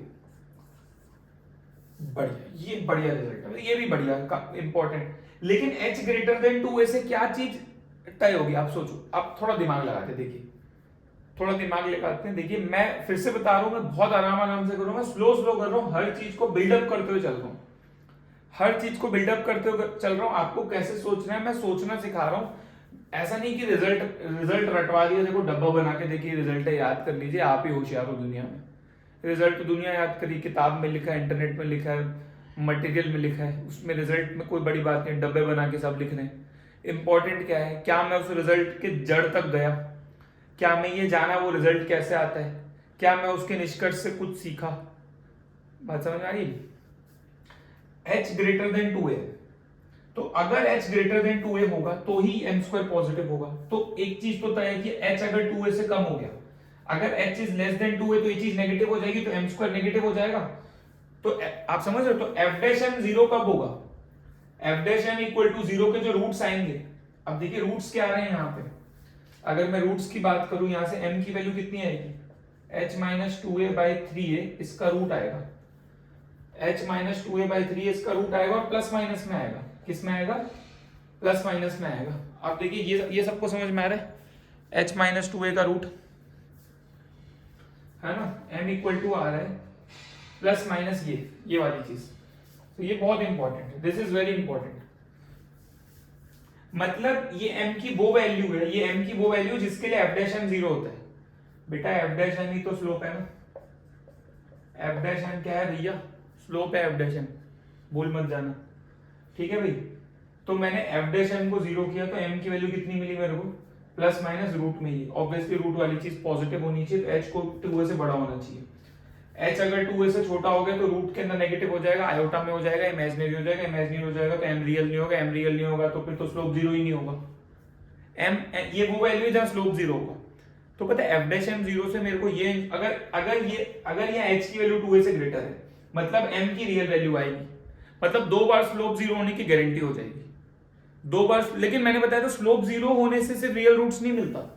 बढ़िया, ये बढ़िया रिजल्ट है, ये भी बढ़िया इंपॉर्टेंट। लेकिन h ग्रेटर देन 2a से क्या चीज तय होगी, आप सोचो, आप थोड़ा दिमाग लगाते देखिए, थोड़ा दिमाग लगाते हैं, देखिए मैं फिर से बता रहा हूं, मैं बहुत आराम से करूंगा, स्लो कर रहा हूं, हर चीज को बिल्डअप करते हुए चल रहा हूं, हर चीज को बिल्डअप करते हुए चल रहा हूं। आपको कैसे सोचना है मैं सोचना सिखा रहा हूं, ऐसा नहीं कि रिजल्ट रटवा दिया, देखो डब्बा बना के देखिए रिजल्ट है, याद कर लीजिए, आप ही होशियार हो दुनिया में। रिजल्ट तो दुनिया याद करी, किताब में लिखा है, इंटरनेट में लिखा है, मटेरियल में लिखा है, उसमें रिजल्ट में कोई बड़ी बात नहीं, डब्बे बना के सब लिख रहे हैं। इंपॉर्टेंट क्या है, क्या मैं उस रिजल्ट के जड़ तक गया, क्या मैं ये जाना वो रिजल्ट कैसे आता है, क्या मैं उसके निष्कर्ष से कुछ सीखा, बात समझ में आ रही। h ग्रेटर देन 2a, तो अगर h ग्रेटर देन 2a होगा तो ही m स्क्वायर पॉजिटिव होगा। तो एक चीज तो तय है कि h अगर 2a से कम हो गया, अगर h is less then 2a तो ये चीज नेगेटिव हो जाएगी, तो m स्क्वायर नेगेटिव हो जाएगा। तो आप समझ रहे हो, तो f डैश m 0 कब होगा, f dash m equal to 0 के जो रूट्स आएंगे, अब देखिए रूट्स क्या आ रहे हैं यहाँ पे, अगर मैं रूट्स की बात करूं, यहां से m की वैल्यू कितनी आएगी, h minus 2a by 3a, इसका रूट आएगा h minus 2a by 3a, इसका रूट आएगा और प्लस माइनस में आएगा, किस में आएगा, प्लस माइनस में आएगा। आप देखिए ये सबको समझ में आ रहा है, h माइनस 2a का रूट है ना, m इक्वल टू आ रहा है प्लस माइनस ये वाली चीज, तो ये बहुत इंपॉर्टेंट है, दिस इज वेरी इंपॉर्टेंट। मतलब ये m की वो वैल्यू है, ये m की वो वैल्यू जिसके लिए f डैश m 0 होता है। बेटा f डैश m ही तो स्लोप है ना, f डैश m क्या है भैया, स्लोप है f डैश m, भूल मत जाना, ठीक है भाई। तो मैंने f डैश m को 0 किया, तो m की वैल्यू कितनी मिली मेरे को, प्लस माइनस रूट में ही, ऑब्वियसली रूट वाली चीज पॉजिटिव होनी चाहिए, तो h को 2a से बड़ा होना चाहिए। h अगर 2a से छोटा हो गया तो रूट के अंदर नेगेटिव हो जाएगा, आयोटा में हो जाएगा, इमेजिनरी हो जाएगा, इमेजिनरी हो जाएगा तो m रियल नहीं होगा, m रियल नहीं होगा तो फिर तो स्लोप 0 ही नहीं होगा। m ये वो वैल्यू है जहां स्लोप 0 होगा। तो पता है f डैश m 0 से मेरे को ये अगर ये h की वैल्यू 2a से ग्रेटर है, मतलब m की रियल वैल्यू आएगी, मतलब 2 बार स्लोप 0 होने की गारंटी हो जाएगी, 2 बार। लेकिन मैंने बताया था स्लोप 0 होने से सिर्फ रियल रूट्स नहीं मिलता,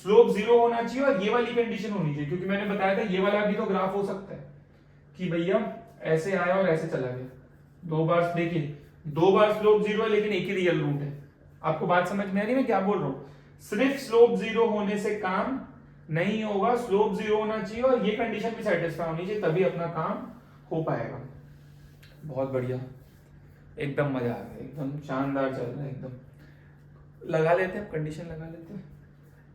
स्लोप 0 होना चाहिए और ये वाली कंडीशन होनी चाहिए, क्योंकि मैंने बताया था ये वाला भी तो ग्राफ हो सकता है कि भैया ऐसे आया और ऐसे चला गया, 2 बार, देखिए 2 बार स्लोप 0 है लेकिन एक ही रियल रूट है। आपको बात समझ में आ रही है मैं क्या बोल रहा हूं, सिर्फ स्लोप 0 होने से काम नहीं होगा, स्लोप 0 होना चाहिए और ये कंडीशन भी सेटिस्फाई होनी चाहिए, तभी अपना काम हो पाएगा। बहुत बढ़िया, एकदम मजा आ गया, एकदम शानदार चल रहा है एकदम। लगा लेते हैं, कंडीशन लगा लेते हैं।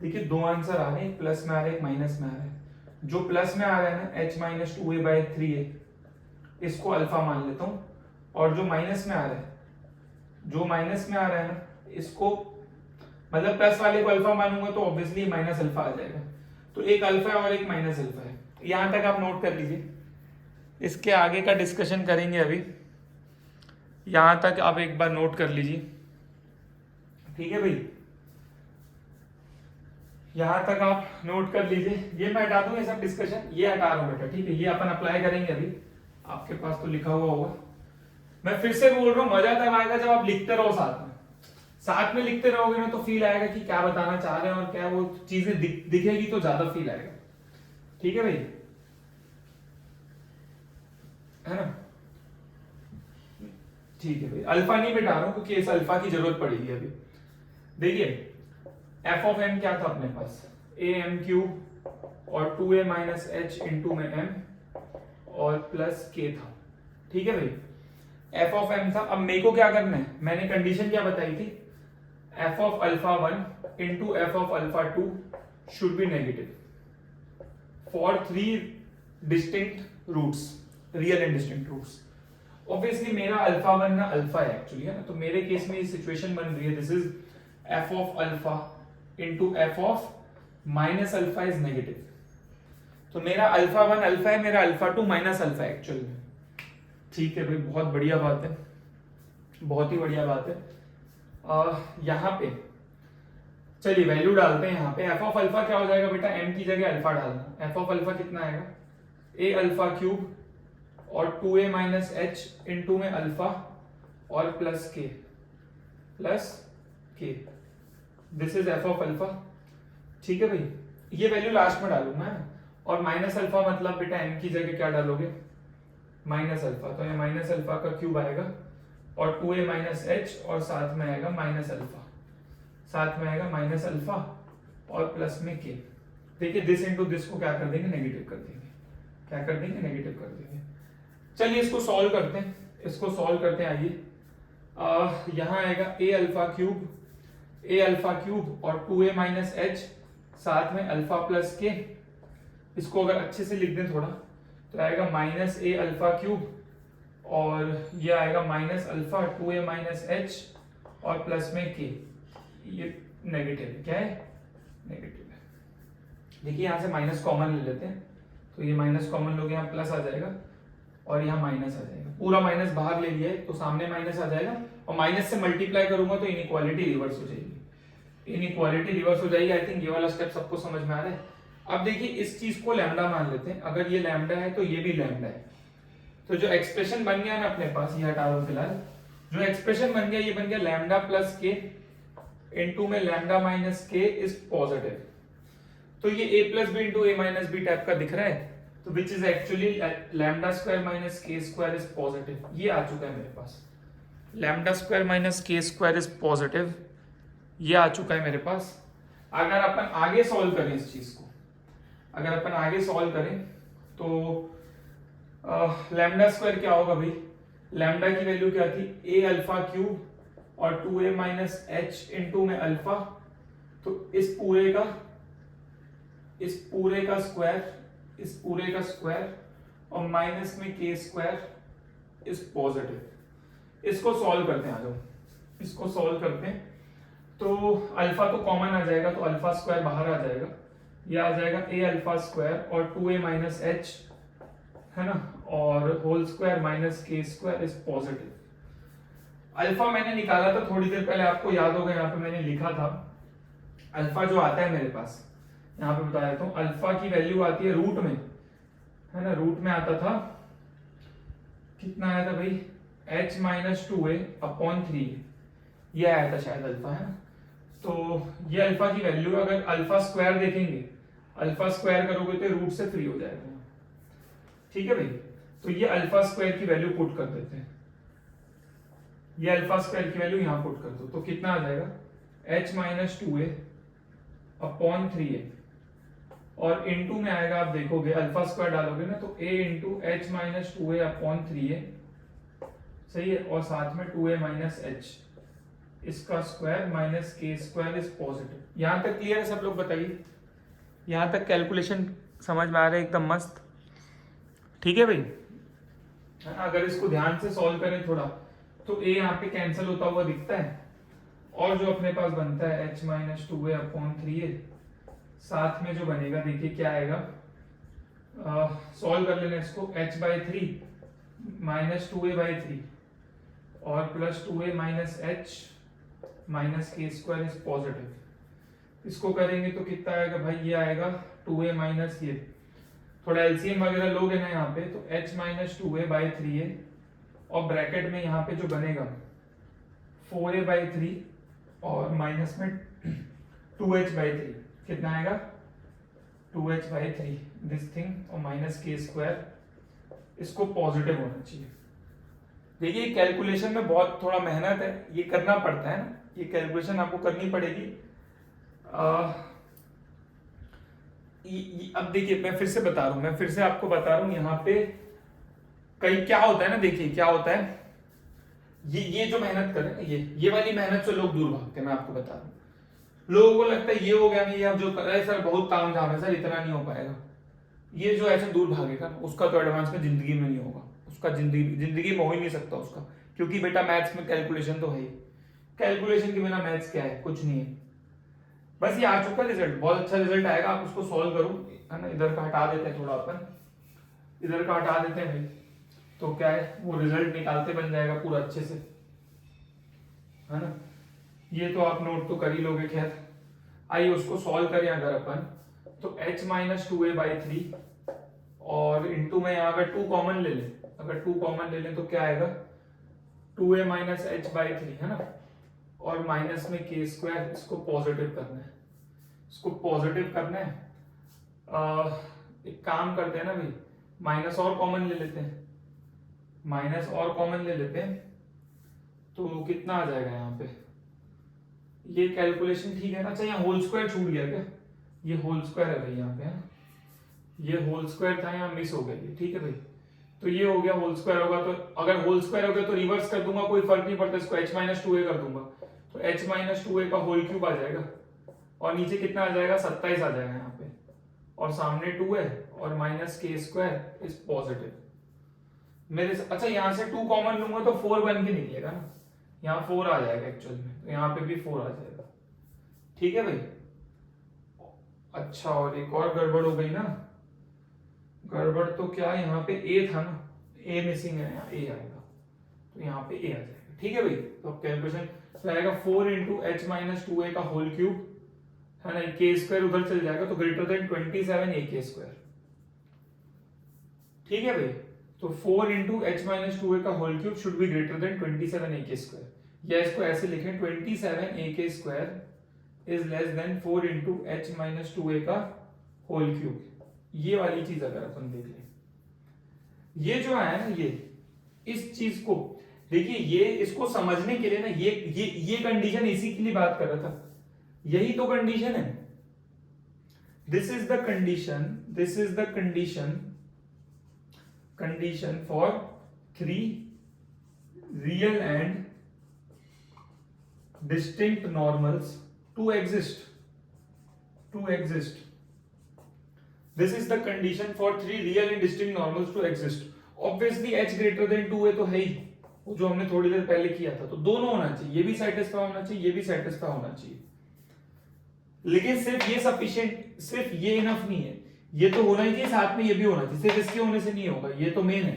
देखिए दो आंसर आ रहे हैं, एक प्लस में आ रहा है, एक माइनस में आ रहा है। जो प्लस में आ रहा है ना h माइनस 2a/3a, इसको अल्फा मान लेता हूँ, और जो माइनस में आ रहा है, जो माइनस में आ रहा है ना, इसको मतलब प्लस वाले को अल्फा मानूंगा तो ऑब्वियसली माइनस अल्फा आ जाएगा। तो एक अल्फा है और एक माइनस अल्फा है। यहां तक आप नोट कर लीजिए, इसके आगे का डिस्कशन करेंगे अभी। यहां तक आप एक बार नोट कर लीजिए, ठीक है भाई, यहां तक आप नोट कर लीजिए। ये मैं हटा दूं, ये सब डिस्कशन ये हटा रहा हूं बेटा, ठीक है। ये अपन अप्लाई करेंगे अभी, आपके पास तो लिखा हुआ होगा। मैं फिर से बोल रहा हूं, मजा तब आएगा जब आप लिखते रहो साथ में लिखते रहोगे ना, तो फील आएगा कि क्या बताना चाह रहे हैं, और क्या वो चीजें दिखेगी तो ज्यादा फील आएगा, ठीक है भाई, है ना। ठीक है भाई, अल्फा नहीं मिटा रहा हूं क्योंकि इस अल्फा की जरूरत पड़ेगी अभी। देखिए एफ ऑफ एम क्या था अपने पास, ए एम क्यूब और 2a माइनस एच इंटू में एम और प्लस के था, ठीक है भाई। एफ ऑफ एम था। अब मेरे को क्या करना है, मैंने कंडीशन क्या बताई थी, F of alpha 1 into F of alpha 2 should be negative for 3 distinct roots, real and distinct roots. Obviously मेरा अल्फा 1 ना अल्फा है एक्चुअली, है ना, तो मेरे केस में ये सिचुएशन बन रही है, this is F of alpha into F of minus alpha is negative. तो मेरा अल्फा 1 अल्फा है, मेरा अल्फा 2 माइनस अल्फा है एक्चुअल में, ठीक है भाई, बहुत बढ़िया बात है, बहुत ही बढ़िया बात है। यहाँ पे चलिए वैल्यू डालते हैं। यहाँ पे एफ ऑफ अल्फा क्या हो जाएगा बेटा, एम की जगह अल्फा डालना। एफ ऑफ अल्फा कितना आएगा, ए अल्फा क्यूब और 2a माइनस एच इंटू में अल्फा और प्लस के this is F of alpha, ठीक है भाई। ये वैल्यू लास्ट में डालूंगा, और माइनस अल्फा मतलब बेटा एम की जगह क्या डालोगे, माइनस अल्फा, तो ये माइनस अल्फा का क्यूब आएगा और 2a माइनस एच और साथ में आएगा माइनस अल्फा, साथ में आएगा माइनस अल्फा और प्लस में के। देखिए दिस इंटू दिस को क्या कर देंगे, नेगेटिव कर देंगे, क्या कर देंगे, नेगेटिव कर देंगे। चलिए इसको सॉल्व करते हैं, इसको सॉल्व करते हैं। आइए यहां आएगा ए अल्फा क्यूब और 2a माइनस एच साथ में अल्फा प्लस के। इसको अगर अच्छे से लिख दें थोड़ा तो आएगा माइनस ए अल्फा क्यूब और ये आएगा minus alpha 2a minus H और प्लस में के। ये नेगेटिव है, क्या है, नेगेटिव है। देखिए यहां से माइनस कॉमन ले लेते हैं, तो ये माइनस कॉमन लोगे, यहाँ प्लस आ जाएगा और यहाँ माइनस आ जाएगा। पूरा माइनस बाहर ले लिया है तो सामने माइनस आ जाएगा, और माइनस से मल्टीप्लाई करूंगा तो इनइक्वालिटी रिवर्स हो जाएगी, इनइक्वालिटी रिवर्स हो जाएगी। आई थिंक ये वाला स्टेप सबको समझ में आ रहा है। अब देखिए इस चीज को लैम्डा मान लेते हैं, अगर ये लैम्डा है तो ये भी लैम्डा है, तो जो एक्सप्रेशन बन गया ना अपने पास, ये हटा दो फिलहाल, जो एक्सप्रेशन बन गया ये बन गया लैम्डा प्लस के इनटू में lambda minus K is positive. तो ये a plus B into A minus B type का दिख रहा है, तो which is actually lambda square minus K square is positive. ये आ चुका है मेरे पास, lambda square minus K square is positive, ये आ चुका है मेरे पास। अगर अपन आगे सॉल्व करें इस चीज को, अगर अपन आगे सॉल्व करें तो लैम्डा स्क्वायर क्या होगा भाई, लैम्डा की वैल्यू क्या थी, ए अल्फा क्यूब और 2a माइनस एच इंटू में अल्फा, तो इस पूरे का स्क्वायर और माइनस में के स्क्वायर इज पॉजिटिव। इसको सॉल्व करते हैं, आ जाओ इसको सॉल्व करते हैं। तो अल्फा तो कॉमन आ जाएगा, तो अल्फा स्क्वायर बाहर आ जाएगा, ये आ जाएगा ए अल्फा स्क्वायर और 2a माइनस एच, है ना, और whole square minus K square is positive. Alpha मैंने निकाला था थोड़ी देर पहले, आपको याद होगा, यहाँ पे मैंने लिखा था अल्फा जो आता है मेरे पास, यहाँ पे बता देता हूँ, अल्फा की वैल्यू आती है रूट में, है ना, रूट में आता था, कितना आया था भाई, h माइनस 2a अपॉन 3, ये आया था शायद अल्फा, है ना। तो ये अल्फा की वैल्यू, अगर अल्फा स्क्वायर देखेंगे, अल्फा स्क्वायर करोगे तो रूट से फ्री हो जाएगा, ठीक है भाई। तो ये अल्फा स्क्वायर की वैल्यू पुट कर देते हैं, ये अल्फा स्क्वायर की वैल्यू यहां पुट कर दो, तो कितना आ जाएगा, h minus 2a upon 3a, और इनटू में आएगा, आप देखोगे अल्फा स्क्वायर डालोगे ना तो a into H minus 2a upon 3a, सही है, और साथ में 2a माइनस एच इसका square minus K square is positive. यहाँ तक क्लियर है सब लोग? बताइए, यहाँ तक कैलकुलेशन समझ में आ रहा है एकदम मस्त? ठीक है भाई, अगर इसको ध्यान से सॉल्व करें थोड़ा तो a यहाँ पे कैंसिल होता हुआ दिखता है, और जो अपने पास बनता है h minus 2a upon 3a, साथ में जो बनेगा देखिए क्या आएगा, सॉल्व कर लेना इसको, h by 3 minus 2a by 3 और plus 2a minus h minus K square is positive. इसको करेंगे तो कितना आएगा भाई, ये आएगा 2a माइनस ये, थोड़ा एलसीएम वगैरह लोगे ना यहाँ पे, तो h minus 2a by 3a और ब्रैकेट में यहाँ पे जो बनेगा 4a बाई 3 और माइनस में 2h बाई 3, कितना आएगा 2h बाई 3 दिस थिंग, और माइनस के स्क्वायर, इसको पॉजिटिव होना चाहिए। देखिए कैलकुलेशन में बहुत थोड़ा मेहनत है, ये करना पड़ता है ना, ये कैलकुलेशन आपको करनी पड़ेगी। अब देखिए मैं फिर से बता रहा हूँ, मैं फिर से आपको बता रहा हूँ, यहाँ पे कहीं क्या होता है ना, देखिए क्या होता है, ये जो मेहनत करें, ये वाली मेहनत से लोग दूर भागते हैं। मैं आपको बता रहा हूँ, लोगों को लगता है ये हो गया नहीं, अब जो कर रहे हैं सर बहुत ताम झाम है सर, इतना नहीं हो पाएगा। ये जो ऐसे दूर भागेगा उसका तो एडवांस में जिंदगी में नहीं होगा, उसका जिंदगी में हो ही नहीं सकता उसका, क्योंकि बेटा मैथ्स में कैलकुलेशन तो है ही, कैलकुलेशन के बिना मैथ्स क्या है, कुछ नहीं है। बस ये आ चुका रिजल्ट, बहुत अच्छा रिजल्ट आएगा, आप उसको सॉल्व करो, है ना। इधर का हटा देते हैं थोड़ा अपन, इधर का हटा देते हैं भाई, तो क्या है वो रिजल्ट निकालते बन जाएगा पूरा अच्छे से, है ना। ये तो आप नोट तो कर ही लोगे, खैर आइए उसको सॉल्व करें अगर अपन, तो h माइनस 2a बाई 3 और इंटू में यहाँ अगर 2 कॉमन ले लें, अगर 2 कॉमन ले लें तो क्या आएगा 2a माइनस h बाई 3, है ना, और माइनस में के स्क्वायर, इसको पॉजिटिव करना है, इसको पॉजिटिव करना है। एक काम करते हैं ना भाई, माइनस और कॉमन ले लेते हैं, माइनस और कॉमन ले लेते हैं, तो कितना आ जाएगा यहाँ पे, ये कैलकुलेशन ठीक है ना। अच्छा यहाँ होल स्क्वायर छूट गया क्या, ये होल स्क्वायर है भाई यहाँ पे, है ना, ये होल स्क्वायर था यहाँ मिस हो गया, ठीक है भाई, तो ये हो गया होल स्क्वायर होगा, तो अगर होल स्क्वायर हो गया तो रिवर्स कर दूंगा, कोई फर्क नहीं पड़ता, इसको h माइनस 2a कर दूंगा, तो h माइनस 2a का होल क्यूब आ जाएगा, और नीचे कितना आ जाएगा 27 आ जाएगा यहाँ पे, और सामने 2 है और minus K square is positive मेरे। अच्छा यहाँ से 2 कॉमन लूंगा तो 4 बन के निकलेगा ना, यहाँ 4 आ जाएगा एक्चुअल में, तो यहाँ पे भी 4 आ जाएगा, ठीक है भाई। अच्छा और एक और गड़बड़ हो गई ना, गड़बड़ तो क्या, यहाँ पे a था ना, a मिसिंग है, यहाँ a आएगा, तो यहाँ पे a आ जाएगा, ठीक है भाई। तो कैलकुलेशन आएगा 4 इंटू एच माइनस 2a का होल क्यूब, है ना, के स्क्वायर उधर चल जाएगा, तो greater than 27 a K square, ठीक है भाई। तो 4 इंटू एच माइनस 2a का whole cube should be greater than 27 a K square, या इसको ऐसे लिखें 27 a K square is less than 4 into H minus 2a का होल क्यूब। ये वाली चीज अगर अपन देख लें, ये जो है ना, ये इस चीज को देखिए, ये इसको समझने के लिए ना, ये कंडीशन इसी के लिए बात कर रहा था, यही तो कंडीशन है, this is the condition, this is the condition for 3 real and distinct normals to exist. This is the condition for 3 real and distinct normals to exist. Obviously h greater than 2 है तो है ही, जो हमने थोड़ी देर पहले किया था, तो दोनों होना चाहिए, ये भी सेटिस्फाई होना चाहिए, ये भी सेटिस्फाई होना चाहिए। लेकिन सिर्फ ये सफिशिएंट, सिर्फ ये इनफ नहीं है, ये तो होना ही चाहिए, साथ में ये भी होना चाहिए, सिर्फ इसके होने से नहीं होगा, ये तो मेन है।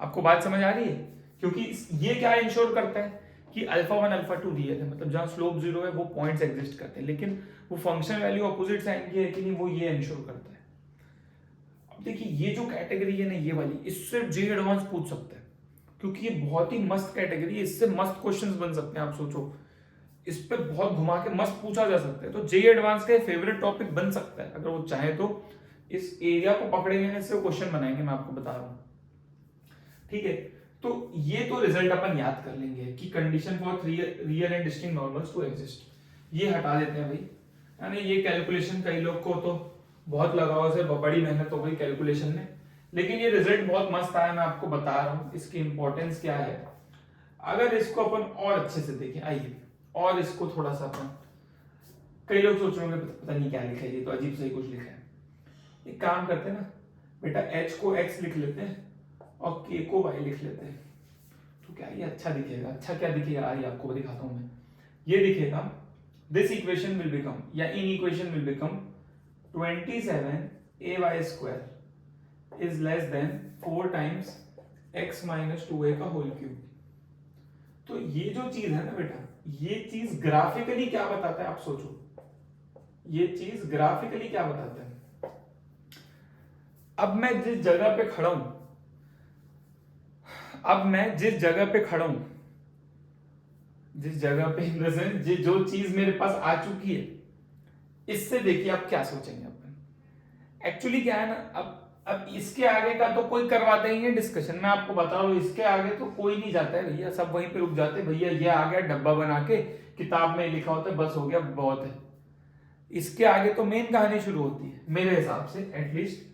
आपको बात समझ आ रही है? क्योंकि ये क्या इंश्योर करता है कि अल्फा 1 अल्फा 2 दिए थे, मतलब जहां स्लोप 0 है वो पॉइंट्स एग्जिस्ट करते हैं, लेकिन वो फंक्शन वैल्यू अपोजिट साइन की है कि नहीं, वो ये इंश्योर करता है। अब देखिए ये जो कैटेगरी है ना, ये वाली, इससे जे एडवांस पूछ सकता है, क्योंकि ये बहुत ही मस्त कैटेगरी है, इससे मस्त क्वेश्चंस बन सकते हैं। आप सोचो, इस पे बहुत घुमा के मस्त पूछा जा सकता है, तो जे एडवांस का फेवरेट टॉपिक बन सकता है, अगर वो चाहे तो इस एरिया को पकड़ेंगे ना, इससे क्वेश्चन बनाएंगे, मैं आपको बता रहा हूँ, ठीक है। तो ये तो रिजल्ट अपन याद कर लेंगे कि condition for real and distinct normals to exist, ये हटा देते हैं भाई, यानी ये कैलकुलेशन कई लोग को तो बहुत लगाव से बड़ी मेहनत हो गई कैलकुलेशन में, लेकिन ये रिजल्ट बहुत मस्त आया, मैं आपको बता रहा हूँ इसकी इंपॉर्टेंस क्या है। अगर इसको अपन और अच्छे से देखें, आइए और इसको थोड़ा सा अपन, कई लोग सोच रहे होंगे पता नहीं क्या लिखा है, ये तो अजीब से ही कुछ लिखा है। एक काम करते हैं ना बेटा, h को x लिख लेते हैं और k को y लिख लेते हैं, तो क्या ये अच्छा दिखेगा? अच्छा क्या दिखेगा आइए आपको दिखाता हूं मैं। ये दिखेगा दिस इक्वेशन विल बिकम, या in equation will become 27ay square is less than 4 times x minus 2a का होल क्यूब। तो ये जो चीज है ना बेटा, ये चीज ग्राफिकली क्या बताता है आप सोचो, ये चीज ग्राफिकली क्या बताता है? अब मैं जिस जगह पे खड़ा हूं, जिस जगह पे जो चीज मेरे पास आ चुकी है, इससे देखिए आप क्या सोचेंगे अपन। एक्चुअली क्या है ना, अब इसके आगे का तो कोई करवाता ही है डिस्कशन, मैं आपको बता रहा हूं, इसके आगे तो कोई नहीं जाता है भैया, सब वहीं पे रुक जाते हैं भैया, ये आ गया डब्बा बना के किताब में लिखा होता है, बस हो गया बहुत है। इसके आगे तो मेन कहानी शुरू होती है मेरे हिसाब से, एटलीस्ट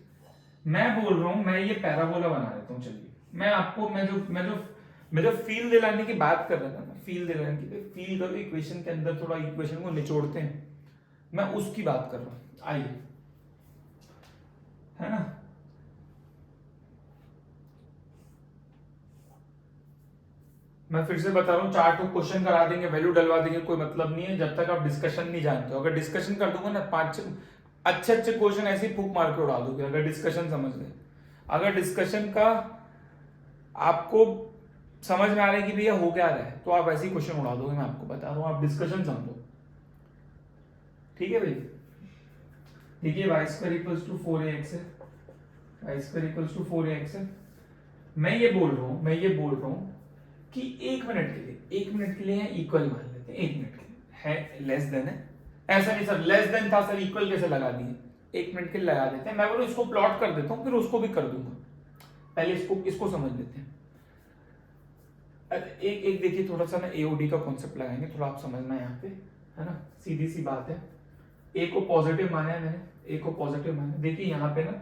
मैं बोल रहा हूं, मैं ये पैराबोला बना देता हूं। चलिए मैं आपको, मैं जो फील दिलाने की बात कर रहा था ना, फील दिलाने की, फील करो इक्वेशन के अंदर, थोड़ा इक्वेशन को निचोड़ते हैं, मैं उसकी बात कर रहा हूं। आइए, है ना, मैं फिर से बता रहा हूँ, 4 क्वेश्चन करा देंगे, वैल्यू डलवा देंगे, कोई मतलब नहीं है जब तक आप डिस्कशन नहीं जानते हो। अगर डिस्कशन कर दूंगा ना, 5 अच्छे क्वेश्चन ऐसे ही फूक मार के उड़ा दोगे अगर डिस्कशन समझ गए। अगर डिस्कशन का आपको समझ में आ रहा है कि भैया हो क्या रहा है, तो आप ऐसे ही क्वेश्चन उड़ा दोगे, मैं आपको बता रहा हूँ, आप डिस्कशन समझो, ठीक है भाई। देखिए y square equals to 4ax है, y square equals to 4ax है। मैं ये बोल रहा हूँ कि 1 मिनट के लिए इक्वल मान लेते हैं, 1 मिनट के लिए है, लेस देन है, ऐसा नहीं सर, लेस देन था सर, इक्वल कैसे लगा दिए? 1 मिनट के लिए लगा देते हैं। मैं बोलूं इसको प्लॉट कर देता हूं, फिर उसको भी कर दूंगा, पहले इसको समझ लेते हैं। एक देखिए, थोड़ा सा ना एओडी का कॉन्सेप्ट लगाएंगे, थोड़ा आप समझना यहाँ पे, है ना, सीधी सी बात है। ए को पॉजिटिव माना है मैंने, ए को पॉजिटिव माना है। देखिए यहाँ पे ना,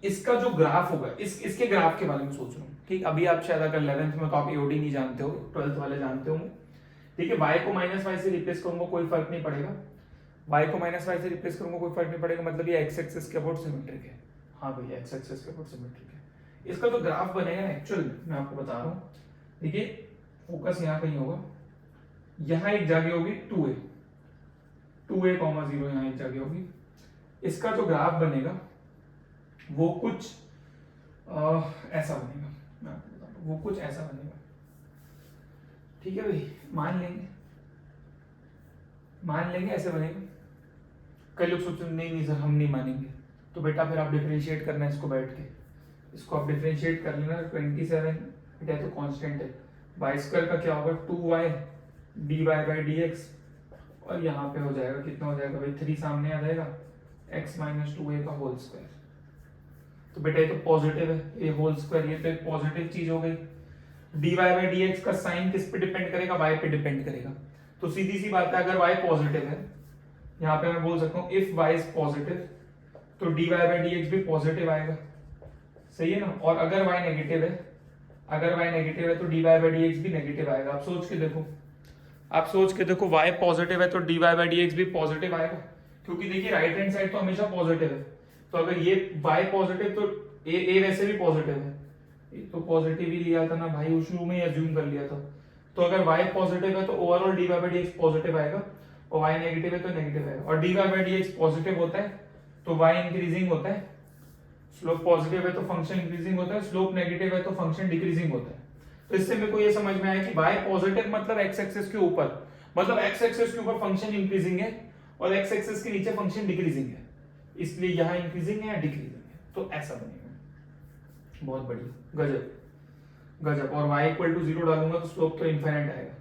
इसका जो ग्राफ होगा, इसके ग्राफ के बारे में सोच रहा हूँ, ठीक। अभी आप शायद अगर 11th में तो आप एओडी नहीं जानते हो, 12th वाले जानते होंगे, ठीक है। y को -y से रिप्लेस करूंगा, कोई फर्क नहीं पड़ेगा, y को -y से रिप्लेस करूंगा, कोई फर्क नहीं पड़ेगा, मतलब ये x एक्सिस के अबाउट सिमेट्रिक है। हाँ भैया, x एक्सिस के अबाउट सिमेट्रिक है। इसका जो ग्राफ बनेगा एक्चुअल, मैं आपको बता रहा हूँ, देखिए फोकस यहाँ कहीं होगा, यहाँ एक जगह होगी 2a, 0 यहाँ एक जगह होगी। इसका जो ग्राफ बनेगा वो कुछ ऐसा बनेगा, मैं आपको बता रहा हूँ, वो कुछ ऐसा बनेगा, ठीक है भाई। मान लेंगे ऐसे बनेगा। कई लोग सोचते नहीं सर हम नहीं मानेंगे, तो बेटा फिर आप डिफरेंशिएट करना है इसको बैठ के, इसको आप डिफरेंशिएट कर लेना। 27 बेटा तो कांस्टेंट है, y स्क्वायर का क्या होगा 2y dy बाई dx, और यहाँ पे हो जाएगा, कितना हो जाएगा भाई, 3 सामने आ जाएगा, x माइनस 2a का होल स्क्वायर। तो बेटा ये तो पॉजिटिव है, ये होल स्क्वायर, ये तो एक पॉजिटिव चीज हो गई। dy बाई dx का साइन किस पे डिपेंड करेगा? y पे डिपेंड करेगा। तो सीधी सी बात है, अगर y पॉजिटिव है, यहाँ पे मैं बोल सकता हूँ इफ y इज पॉजिटिव, तो dy बाई dx भी पॉजिटिव आएगा, सही है ना। और अगर y नेगेटिव है, तो dy बाई dx भी नेगेटिव आएगा। आप सोच के देखो, y पॉजिटिव है तो dy बाई dx भी पॉजिटिव आएगा, क्योंकि देखिए राइट हैंड साइड तो हमेशा पॉजिटिव है। तो अगर ये y पॉजिटिव, तो a वैसे भी पॉजिटिव है, तो पॉजिटिव ही लिया था ना भाई, शुरू में ही अज्यूम कर लिया था। तो अगर y पॉजिटिव है तो overall dy by dx positive आएगा, और y नेगेटिव है तो नेगेटिव आएगा। और dy बाई dx पॉजिटिव होता है तो y इंक्रीजिंग होता है, स्लोप पॉजिटिव है तो फंक्शन इंक्रीजिंग होता है, स्लोप नेगेटिव है तो फंक्शन डिक्रीजिंग होता है। तो इससे मेरे को ये समझ में आया कि y पॉजिटिव मतलब x एक्सिस के ऊपर, मतलब x एक्सिस के ऊपर फंक्शन इंक्रीजिंग है और x एक्सिस के नीचे फंक्शन डिक्रीजिंग है, इसलिए यहाँ इंक्रीजिंग है या डिक्रीजिंग है, तो ऐसा बनेगा। बहुत बढ़िया, गजब। और y इक्वल टू 0 डालूंगा तो स्लोप तो इनफाइनाइट आएगा।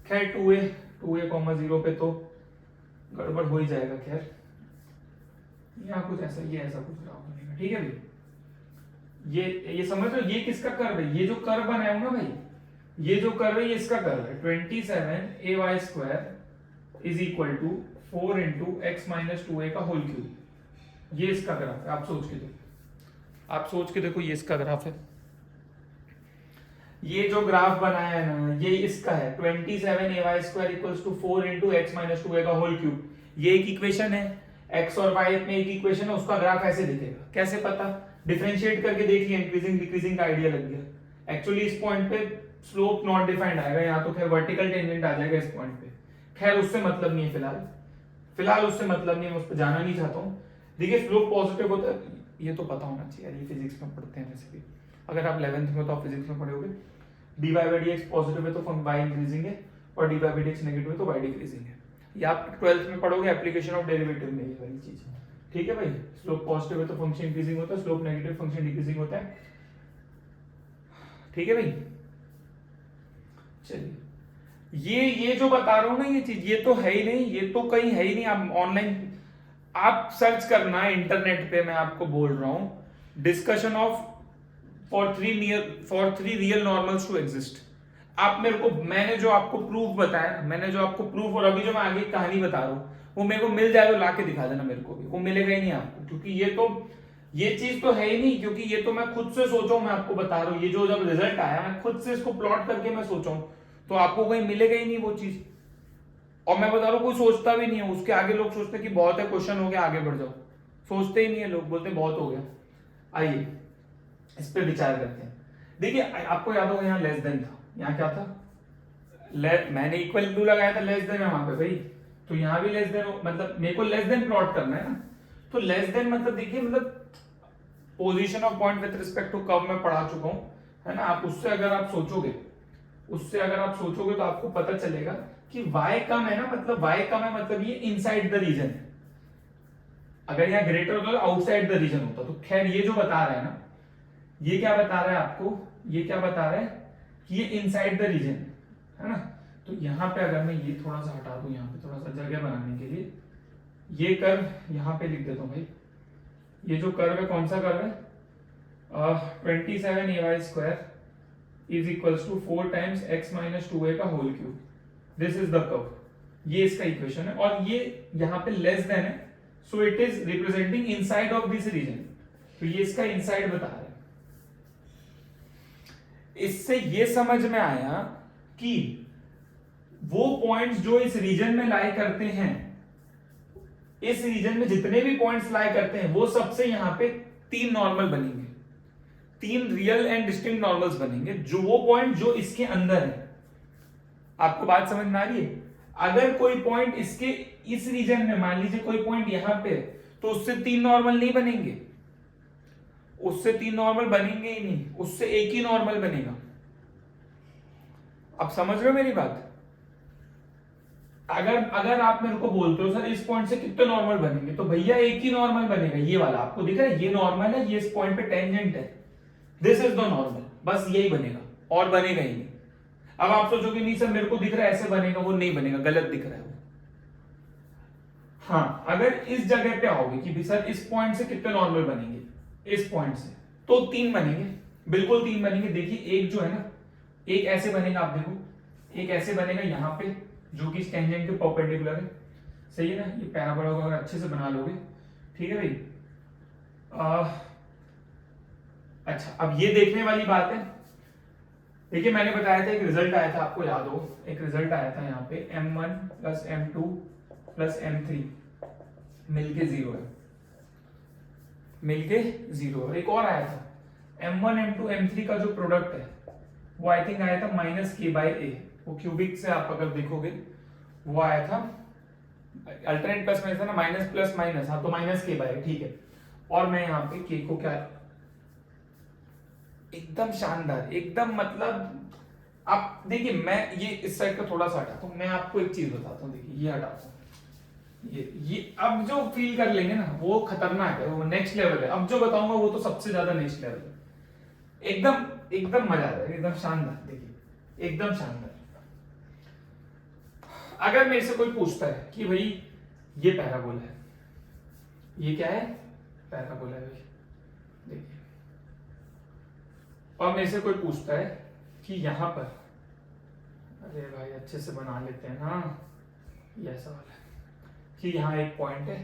खैर 2a, 0 पे तो गड़बड़ हो ही जाएगा। खैर यहाँ कुछ ऐसा, ये ऐसा कुछ ग्राफ बनेगा, ठीक है भाई। ये समझ लो, ये किसका कर्व है? ये जो कर्व बनाया हूं ना भाई, ये जो कर्व है ये इसका कर्व है। 27ay square is equal to 4 into X minus 2a का होल क्यूब, ये इसका ग्राफ है। आप सोच के देखो, ये इसका ग्राफ है। ये जो ग्राफ बनाया है ना, ये इसका है 27ay² equals to 4 into X minus 2a का होल क्यूब। ये एक इक्वेशन है, x और y में एक इक्वेशन है, उसका ग्राफ ऐसे दिखेगा। कैसे पता? डिफरेंशिएट करके देखिए, इंक्रीजिंग डिक्रीजिंग का आइडिया लग गया। एक्चुअली इस पॉइंट पे स्लोप नॉट डिफाइंड आएगा, यहाँ तो खैर वर्टिकल टेंजेंट आ जाएगा इस पॉइंट पे। खैर उससे मतलब नहीं है, फिलहाल उससे मतलब नहीं है, मैं उस पर जाना नहीं चाहता हूँ। देखिए स्लोप पॉजिटिव होता है, ये तो पता होना चाहिए, ये फिजिक्स में पढ़ते हैं वैसे भी, अगर आप 11th में तो आप फिजिक्स में पढ़े होगे। dy by dx पॉजिटिव है तो y इंक्रीजिंग है, और dy by dx नेगेटिव है तो y डिक्रीजिंग है। ये आप 12th में पढ़ोगे, एप्लीकेशन ऑफ डेरिवेटिव में ये वाली चीज। ठीक है भाई, स्लोप पॉजिटिव है तो फंक्शन इंक्रीजिंग होता है, स्लोप नेगेटिव फंक्शन डिक्रीजिंग होता है। ठीक है भाई, चलिए ये जो बता रहा हूं ना, ये चीज ये तो है ही नहीं, ये तो कहीं है ही नहीं। आप ऑनलाइन आप सर्च करना है इंटरनेट पे, मैं आपको बोल रहा हूं, discussion of for three real normals to exist. आप मेरे को, मैंने जो आपको प्रूफ बताया, मैंने जो आपको प्रूफ और अभी जो मैं आगे कहानी बता रहा हूँ, वो मेरे को मिल जाए तो लाके दिखा देना मेरे को भी। वो मिलेगा ही नहीं आपको, क्योंकि ये चीज तो है ही नहीं, क्योंकि ये तो मैं खुद से सोचा हूं, मैं आपको बता रहा हूँ। ये जो जब रिजल्ट आया, मैं खुद से इसको प्लॉट करके मैं सोचा हूं, तो आपको कहीं मिलेगा ही नहीं वो चीज। और मैं बता रहा हूँ, कोई सोचता भी नहीं है। उसके आगे लोग सोचते हैं कि बहुत है, क्वेश्चन हो गया, आगे बढ़ जाओ। सोचते ही नहीं है लोग, बोलते बहुत हो गया। आइए इस पे विचार करते हैं। देखिए आपको याद होगा, यहाँ लेस देन था, यहाँ क्या था, मैंने इक्वल टू लगाया था, लेस देन है वहां पे भाई, तो यहाँ भी लेस देन, मतलब मेरे को लेस देन प्लॉट करना है ना। तो लेस देन मतलब देखिए, मतलब position of point with respect to curve में पढ़ा चुका हूं, है ना। आप उससे अगर आप सोचोगे तो आपको पता चलेगा कि y कम है ना, मतलब y कम है, मतलब ये इनसाइड द रीजन है। अगर यहाँ ग्रेटर होता तो आउटसाइड द रीजन होता। तो खैर ये जो बता रहा है ना, ये क्या बता रहा है आपको, ये क्या बता रहा है कि ये इनसाइड द रीजन है ना। तो यहाँ पे अगर मैं ये थोड़ा सा हटा दूं, यहाँ पे थोड़ा सा जगह बनाने के लिए, ये कर्व यहाँ पे लिख देता हूँ भाई। ये जो कर्व है, कौन सा कर्व है, 27ay² is equals to 4 times x minus 2a का whole cube. This is the curve, ये इसका इक्वेशन है, और ये यहाँ पे लेस देन है, so it is representing inside of this region. तो ये इसका इनसाइड बता रहा है। इससे ये समझ में आया कि वो पॉइंट्स जो इस रीजन में लाई करते हैं, इस रीजन में जितने भी पॉइंट्स लाई करते हैं, वो सबसे यहां पे 3 नॉर्मल बनेंगे, 3 रियल एंड डिस्टिंक्ट नॉर्मल्स बनेंगे, जो वो पॉइंट जो इसके अंदर है। आपको बात समझ में आ रही है? अगर कोई पॉइंट इसके इस रीजन में, मान लीजिए कोई पॉइंट यहां पे, तो उससे 3 नॉर्मल नहीं बनेंगे, उससे 3 नॉर्मल बनेंगे ही नहीं, उससे एक ही नॉर्मल बनेगा। आप समझ रहे हो मेरी बात? अगर आप मेरे को बोलते हो सर इस पॉइंट से कितने नॉर्मल बनेंगे, तो भैया एक ही नॉर्मल बनेगा, ये वाला आपको दिख रहा है, ये नॉर्मल है, ये इस पॉइंट पे टेंजेंट है, दिस इज द नॉर्मल, बस यही बनेगा और बनेगा ही नहीं। अब आप सोचोगे नहीं सर मेरे को दिख रहा है ऐसे बनेगा, वो नहीं बनेगा, गलत दिख रहा है वो। हाँ, अगर इस जगह पे आओगे कि भी सर इस पॉइंट से कितने नॉर्मल बनेंगे, इस पॉइंट से, तो 3 बनेंगे, बिल्कुल 3 बनेंगे। देखिए एक जो है ना, एक ऐसे बनेगा, आप देखो, एक ऐसे बनेगा यहाँ पे, जो कि टेंजेंट के परपेंडिकुलर है, सही है ना। ये पैराबोला को अगर अच्छे से बना लोगे, ठीक है भाई। अच्छा, अब ये देखने वाली बात है। देखिए मैंने बताया था, एक रिजल्ट आया था, आपको याद हो, एक रिजल्ट आया था यहाँ पे, m1 plus m2 plus m3 मिलके 0 है, मिलके 0। और एक और आया था, m1 m2 m3 का जो प्रोडक्ट है, वो आई थिंक आया था -k/a। वो क्यूबिक से आप अगर देखोगे, वो आया था अल्टरनेट प्लस माइनस था ना, माइनस प्लस माइनस, हाँ, तो -k/a, ठीक है। और मैं यहाँ पे k को क्या, एकदम शानदार, एकदम, मतलब आप देखिए, मैं ये इस साइड का थोड़ा सा हटाता हूँ, मैं आपको एक चीज बताता हूँ। देखिए ये हटाता हूँ, ये अब जो फील कर लेंगे ना, वो खतरनाक है, वो नेक्स्ट लेवल है। अब जो बताऊंगा वो तो सबसे ज्यादा नेक्स्ट लेवल है, एकदम एकदम मजा आ जाएगा, एकदम शानदार। देखिए एकदम शानदार। अगर मेरे से कोई पूछता है कि भाई ये पैराबोला है, ये क्या है, पैराबोला है भाई, देखिए, और मेरे से कोई पूछता है कि यहां पर, अरे भाई अच्छे से बना लेते हैं ना, ये ऐसा वाला है कि यहाँ एक पॉइंट है,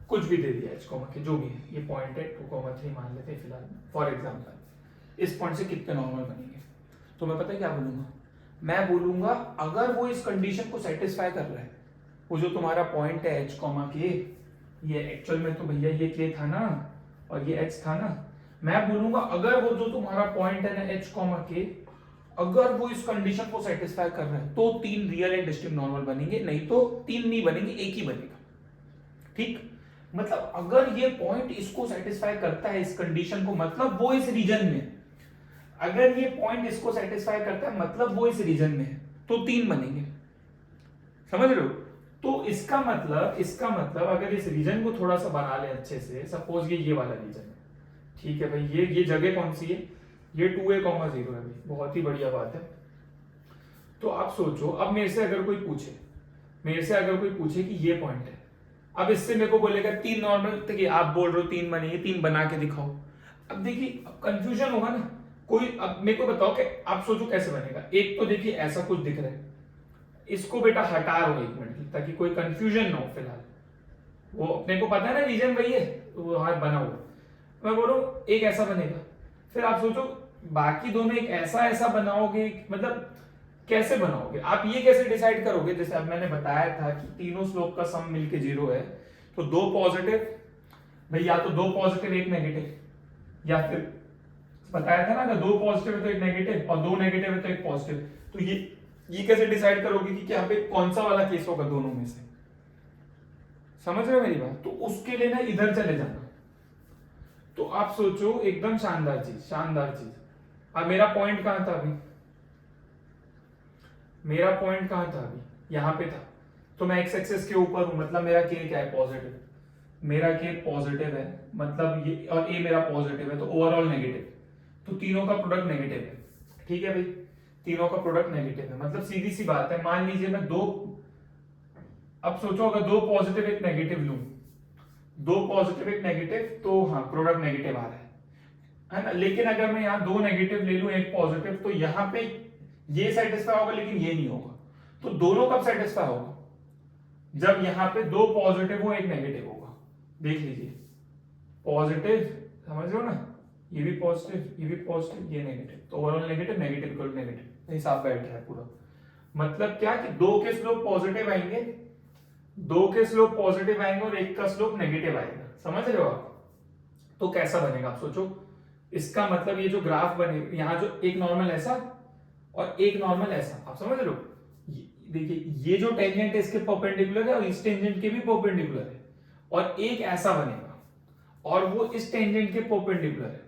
कुछ भी दे दिया h, के जो भी है, ये पॉइंट है 2,3 मान लेते हैं फिलहाल फॉर एग्जांपल। इस पॉइंट से कितने नॉर्मल बनेंगे, तो मैं पता है क्या बोलूंगा, मैं बोलूंगा अगर वो इस कंडीशन को सेटिस्फाई कर रहा है, वो जो तुम्हारा पॉइंट है h कॉमा के, ये एक्चुअल में तो भैया ये k था ना और ये h था ना, मैं बोलूंगा अगर वो जो तुम्हारा पॉइंट है ना h कॉमा के, अगर वो इस कंडीशन को सेटिस्फाई कर रहा है तो 3 रियल एंड डिस्टिंक्ट नॉर्मल बनेंगे, नहीं तो 3 नहीं बनेंगे, एक ही बनेगा। ठीक, मतलब अगर ये पॉइंट इसको सेटिस्फाई करता है इस कंडीशन को, मतलब वो इस रीजन में, अगर ये पॉइंट इसको सेटिस्फाई करता है मतलब वो इस रीजन में है, तो 3 बनेंगे। समझ रहे हो? तो इसका मतलब अगर इस रीजन को थोड़ा सा बना ले अच्छे से, सपोज ये वाला रीजन है, ठीक है भाई, ये जगह कौन सी है, ये 2a, 0 है भाई, बहुत ही बढ़िया बात है। तो आप सोचो, अब मेरे से अगर कोई पूछे कि ये पॉइंट है, अब इससे मेरे को बोलेगा 3 नॉर्मल, देखिए आप बोल रहे हो 3 बनेंगे, 3 बना के दिखाओ। अब देखिए कंफ्यूजन होगा ना कोई, अब मेरे को बताओ कि आप सोचो कैसे बनेगा। एक तो देखिए ऐसा कुछ दिख रहा है, इसको बेटा हटा लो 1 मिनट ताकि कोई कंफ्यूजन ना हो। फिलहाल वो अपने को पता है ना रीजन वही है, तो वो हाथ बना हुआ, मैं बोल रहा हूँ एक ऐसा बनेगा। फिर आप सोचो बाकी दोनों एक ऐसा बनाओगे, मतलब कैसे बनाओगे आप, ये कैसे डिसाइड करोगे? जैसे अब मैंने बताया था कि तीनों स्लोप का सम मिलके 0 है, तो 2 पॉजिटिव भाई, या तो 2 पॉजिटिव 1 नेगेटिव, या फिर बताया था ना अगर 2 पॉजिटिव है तो 1 नेगेटिव और 2 नेगेटिव है तो 1 पॉजिटिव। तो ये कैसे डिसाइड करोगे कि यहाँ पे कौन सा वाला केस होगा दोनों में से? समझ रहे हो मेरी बात? तो उसके लिए ना इधर चले जाना। तो आप सोचो एकदम शानदार चीज। अब मेरा पॉइंट कहां था अभी, यहां पे था, तो मैं एक्स एक्सिस के ऊपर हूं, मतलब मेरा के क्या है, पॉजिटिव, मेरा के पॉजिटिव है, मतलब ये, और ए मेरा पॉजिटिव है, तो ओवरऑल नेगेटिव, तो तीनों का प्रोडक्ट नेगेटिव है। ठीक है भाई, तीनों का प्रोडक्ट नेगेटिव है, मतलब सीधी सी बात है। मान लीजिए मैं अब सोचो अगर 2 पॉजिटिव 1 नेगेटिव लूं, 2 पॉजिटिव 1 नेगेटिव, तो हाँ प्रोडक्ट नेगेटिव आ रहा है ना। लेकिन अगर मैं यहाँ 2 नेगेटिव ले लूं 1 पॉजिटिव, तो यहाँ पे ये सेटिस्फाई होगा लेकिन ये नहीं होगा। तो दोनों कब सेटिस्फाई होगा? जब यहाँ पे 2 पॉजिटिव हो 1 नेगेटिव होगा। देख लीजिए, पॉजिटिव, समझ रहे हो ना, ये भी पॉजिटिव, ये नेगेटिव, तो ओवरऑल नेगेटिव नेगेटिव हिसाब बैठ रहा है पूरा। मतलब क्या कि 2 के स्लोप पॉजिटिव आएंगे, 2 के स्लोप पॉजिटिव आएंगे और 1 का स्लोप नेगेटिव आएगा। समझ रहे हो आप? तो कैसा बनेगा आप सोचो। इसका मतलब ये जो ग्राफ बने, यहाँ जो एक नॉर्मल ऐसा और एक नॉर्मल ऐसा, आप समझ रहे हो? देखिए ये जो टेंजेंट है इसके परपेंडिकुलर है और इस टेंजेंट के भी परपेंडिकुलर है, और एक ऐसा बनेगा और वो इस टेंजेंट के परपेंडिकुलर है।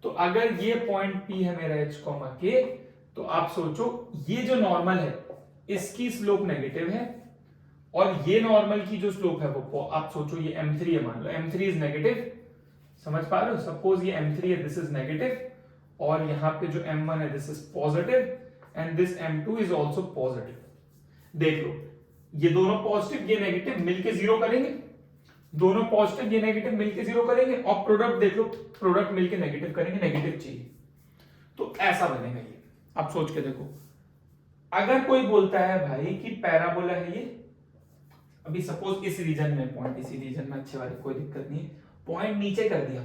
तो अगर ये पॉइंट P है मेरा h, k, तो आप सोचो ये जो नॉर्मल है इसकी स्लोप नेगेटिव है, और ये नॉर्मल की जो स्लोप है वो आप सोचो ये m3 है, मान लो m3 इज नेगेटिव। समझ पा रहे हो? सपोज ये m3 है, दिस इज नेगेटिव, और यहाँ पे जो m1 है this is positive, and this m2 is also positive. देख लो ये दोनों पॉजिटिव ये नेगेटिव मिलके 0 करेंगे, दोनों पॉजिटिव ये नेगेटिव मिलके 0 करेंगे, और प्रोडक्ट देख लो, प्रोडक्ट मिलके नेगेटिव करेंगे, नेगेटिव चाहिए। तो ऐसा बनेगा ये, आप सोच के देखो। अगर कोई बोलता है भाई कि पैराबोला है ये, अभी सपोज इस रीजन में पॉइंट, इसी रीजन में अच्छे वाले, कोई दिक्कत नहीं है, पॉइंट नीचे कर दिया,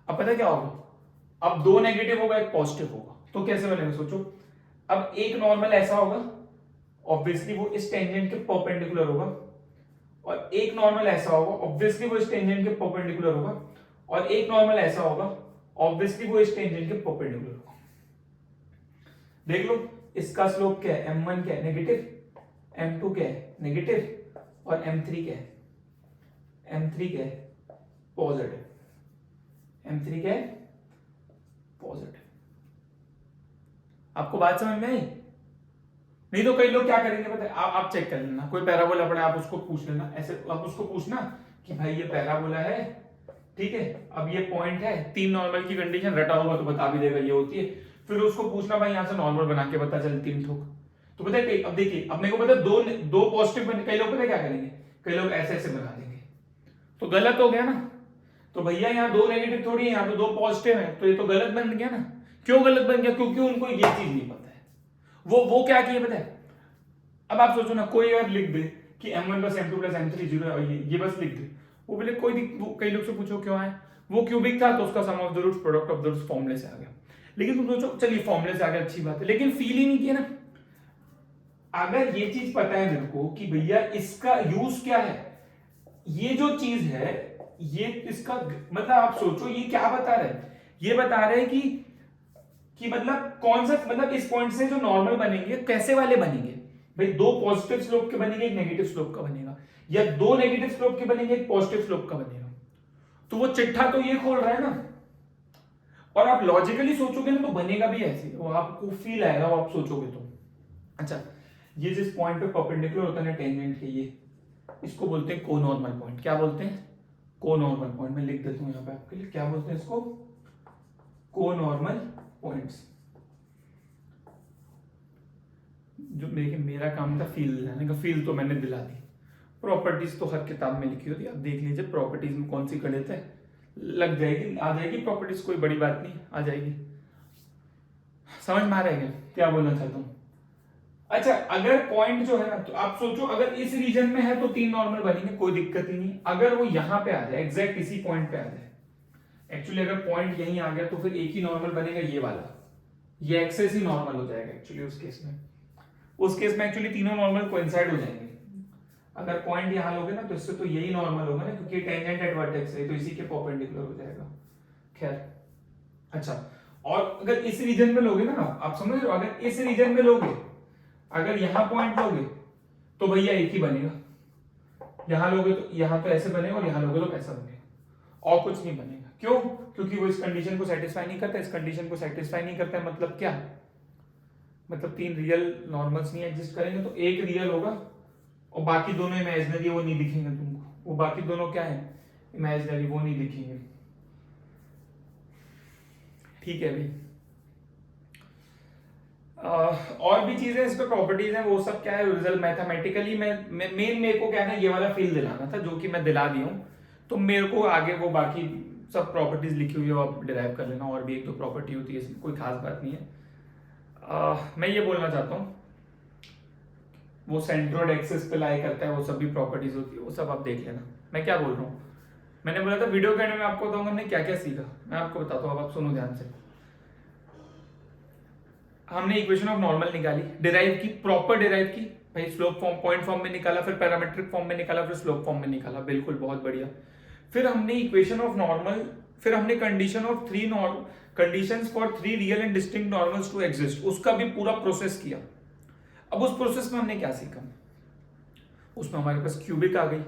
अब पता क्या होगा, अब 2 नेगेटिव होगा 1 पॉजिटिव होगा, तो कैसे बनेगा सोचो। अब एक नॉर्मल ऐसा होगा, ऑब्वियसली वो इस टेंजेंट के परपेंडिकुलर होगा, और एक नॉर्मल ऐसा होगा, ऑब्वियसली वो इस टेंजेंट के परपेंडिकुलर होगा, और एक नॉर्मल ऐसा होगा, ऑब्वियसली वो इस टेंजेंट के परपेंडिकुलर होगा। देख लो इसका स्लोप क्या है, m1 क्या है, नेगेटिव, m2 क्या है, नेगेटिव, और m3 क्या है, m3 क्या है, पॉजिटिव, m3 क्या है, पॉजिटिव। आपको बात समझ में आई? नहीं तो कई लोग क्या करेंगे पता है, आप चेक कर लेना, कोई पैराबोला पड़ा आप उसको पूछ लेना, ऐसे आप उसको पूछना कि भाई ये पैराबोला है, ठीक है, अब ये पॉइंट है, 3 नॉर्मल की कंडीशन रटा होगा तो बता भी देगा ये होती है। फिर उसको पूछना भाई यहाँ से नॉर्मल बना के बता, चल 3 ठोक, तो पता है अब देखिए, अब मेरे को पता है दो पॉजिटिव बने, कई लोग पता है क्या करेंगे, कई लोग ऐसे ऐसे बना देंगे, तो गलत हो गया ना। तो भैया यहाँ 2 नेगेटिव थोड़ी है, यहाँ तो 2 पॉजिटिव है, तो ये तो गलत बन गया ना। क्यों गलत बन गया? क्योंकि उनको ये चीज नहीं पता है। वो क्या किए पता है? अब आप सोचो ना, कोई और लिख दे कि m1 plus m2 plus m3 0 है, ये बस लिख दे, वो बोले कई लोग से पूछो क्यों है, वो क्यूबिक था तो उसका sum of the roots product of the roots फॉर्मूले से आ गया। लेकिन तुम सोचो चलिए फॉर्मूले से आगे अच्छी बात है, लेकिन फील ही नहीं किया ना। अगर ये चीज पता है मेरे को कि भैया इसका यूज क्या है, ये जो चीज है ये इसका मतलब आप सोचो ये क्या बता रहे हैं, ये बता रहे हैं कि मतलब कौन सा मतलब इस पॉइंट से जो नॉर्मल बनेंगे कैसे वाले बनेंगे भाई, दो पॉजिटिव स्लोप के बनेंगे एक नेगेटिव स्लोप का बनेगा, या दो नेगेटिव स्लोप के बनेंगे एक पॉजिटिव स्लोप का बनेगा। तो वो चिट्ठा तो ये खोल रहा है ना, और आप लॉजिकली सोचोगे ना तो बनेगा भी ऐसे, वो आपको फील आएगा वो आप सोचोगे तो। अच्छा, ये जिस पॉइंट पे परपेंडिकुलर होता है ना टेंजेंट के, ये इसको बोलते हैं कोनॉर्मल पॉइंट। क्या बोलते हैं? कोनॉर्मल पॉइंट। मैं लिख देता हूं यहां पे आपके लिए, क्या बोलते हैं इसको? कोनॉर्मल पॉइंट्स। जो देखिए मेरा काम था फील दिलाने का, फील तो मैंने दिला दी। प्रॉपर्टीज तो हर किताब में लिखी होती है, आप देख लीजिए प्रॉपर्टीज में कौन सी गणित है, लग जाएगी, आ जाएगी प्रॉपर्टीज, कोई बड़ी बात नहीं, आ जाएगी। समझ में आ रहा है क्या बोलना चाहता हूं? अच्छा, अगर पॉइंट जो है ना, तो आप सोचो अगर इस रीजन में है तो तीन नॉर्मल बनेंगे, कोई दिक्कत ही नहीं। अगर वो यहां पे आ जाए, एग्जैक्ट इसी पॉइंट पे आ जाए, एक्चुअली अगर पॉइंट यहीं आ गया तो फिर एक ही नॉर्मल बनेगा, ये वाला, ये एक्सेस ही नॉर्मल हो जाएगा एक्चुअली उस केस में। उस केस में एक्चुअली तीनों नॉर्मल कोइंसाइड हो जाएंगे। अगर पॉइंट यहां लोगे ना तो इससे तो यही नॉर्मल होगा ना, क्योंकि टेंजेंट एट वर्टेक्स है तो इसी के परपेंडिकुलर हो जाएगा। खैर, अच्छा, और अगर इस रीजन में लोगे ना, आप समझ रहे हो, अगर इस रीजन में लोगे, अगर यहां पॉइंट लोगे तो भैया एक ही बनेगा, यहां लोगे तो यहां तो ऐसे बनेगा और यहां लोगे तो ऐसा बनेगा, और कुछ नहीं बनेगा। क्यों? क्योंकि वो इस कंडीशन को सेटिस्फाई नहीं करता, इस कंडीशन को सेटिस्फाई नहीं करता है, मतलब क्या? मतलब तीन रियल नॉर्मल्स नहीं एग्जिस्ट करेंगे, तो एक रियल होगा और बाकी दोनों इमेजिनरी, वो नहीं दिखेंगे तुमको। वो बाकी दोनों क्या है? इमेजिनरी, वो नहीं दिखेंगे। ठीक है भाई। और भी चीजें इस पे प्रॉपर्टीज हैं, वो सब क्या है, रिजल्ट मैथमेटिकली मेन मेरे को क्या है ना, ये वाला फील दिलाना था, जो कि मैं दिला दी हूँ। तो मेरे को आगे वो बाकी सब प्रॉपर्टीज लिखी हुई है, आप डिराइव कर लेना। और भी एक दो प्रॉपर्टी होती है, इसमें कोई खास बात नहीं है। मैं ये बोलना चाहता हूँ, वो सेंट्रोइड एक्सिस पे लाई करता है, वो सब भी प्रॉपर्टीज होती है, वो सब आप देख लेना। मैं क्या बोल रहा हूँ, मैंने बोला था वीडियो के एंड में आपको बताऊंगा हमने क्या क्या सीखा, मैं आपको बताता हूँ, अब आप सुनो ध्यान से। हमने इक्वेशन ऑफ नॉर्मल निकाली, डिराइव की, प्रॉपर डिराइव की भाई, स्लोप फॉर्म, पॉइंट फॉर्म में निकाला, फिर पैरामीट्रिक फॉर्म में निकाला, फिर स्लोप फॉर्म में निकाला, बिल्कुल बहुत बढ़िया। फिर हमने इक्वेशन ऑफ नॉर्मल, फिर हमने condition of conditions for three real and distinct normals to exist, उसका भी पूरा प्रोसेस किया। अब उस प्रोसेस में हमने क्या सीखा, उसमें हमारे पास क्यूबिक आ गई,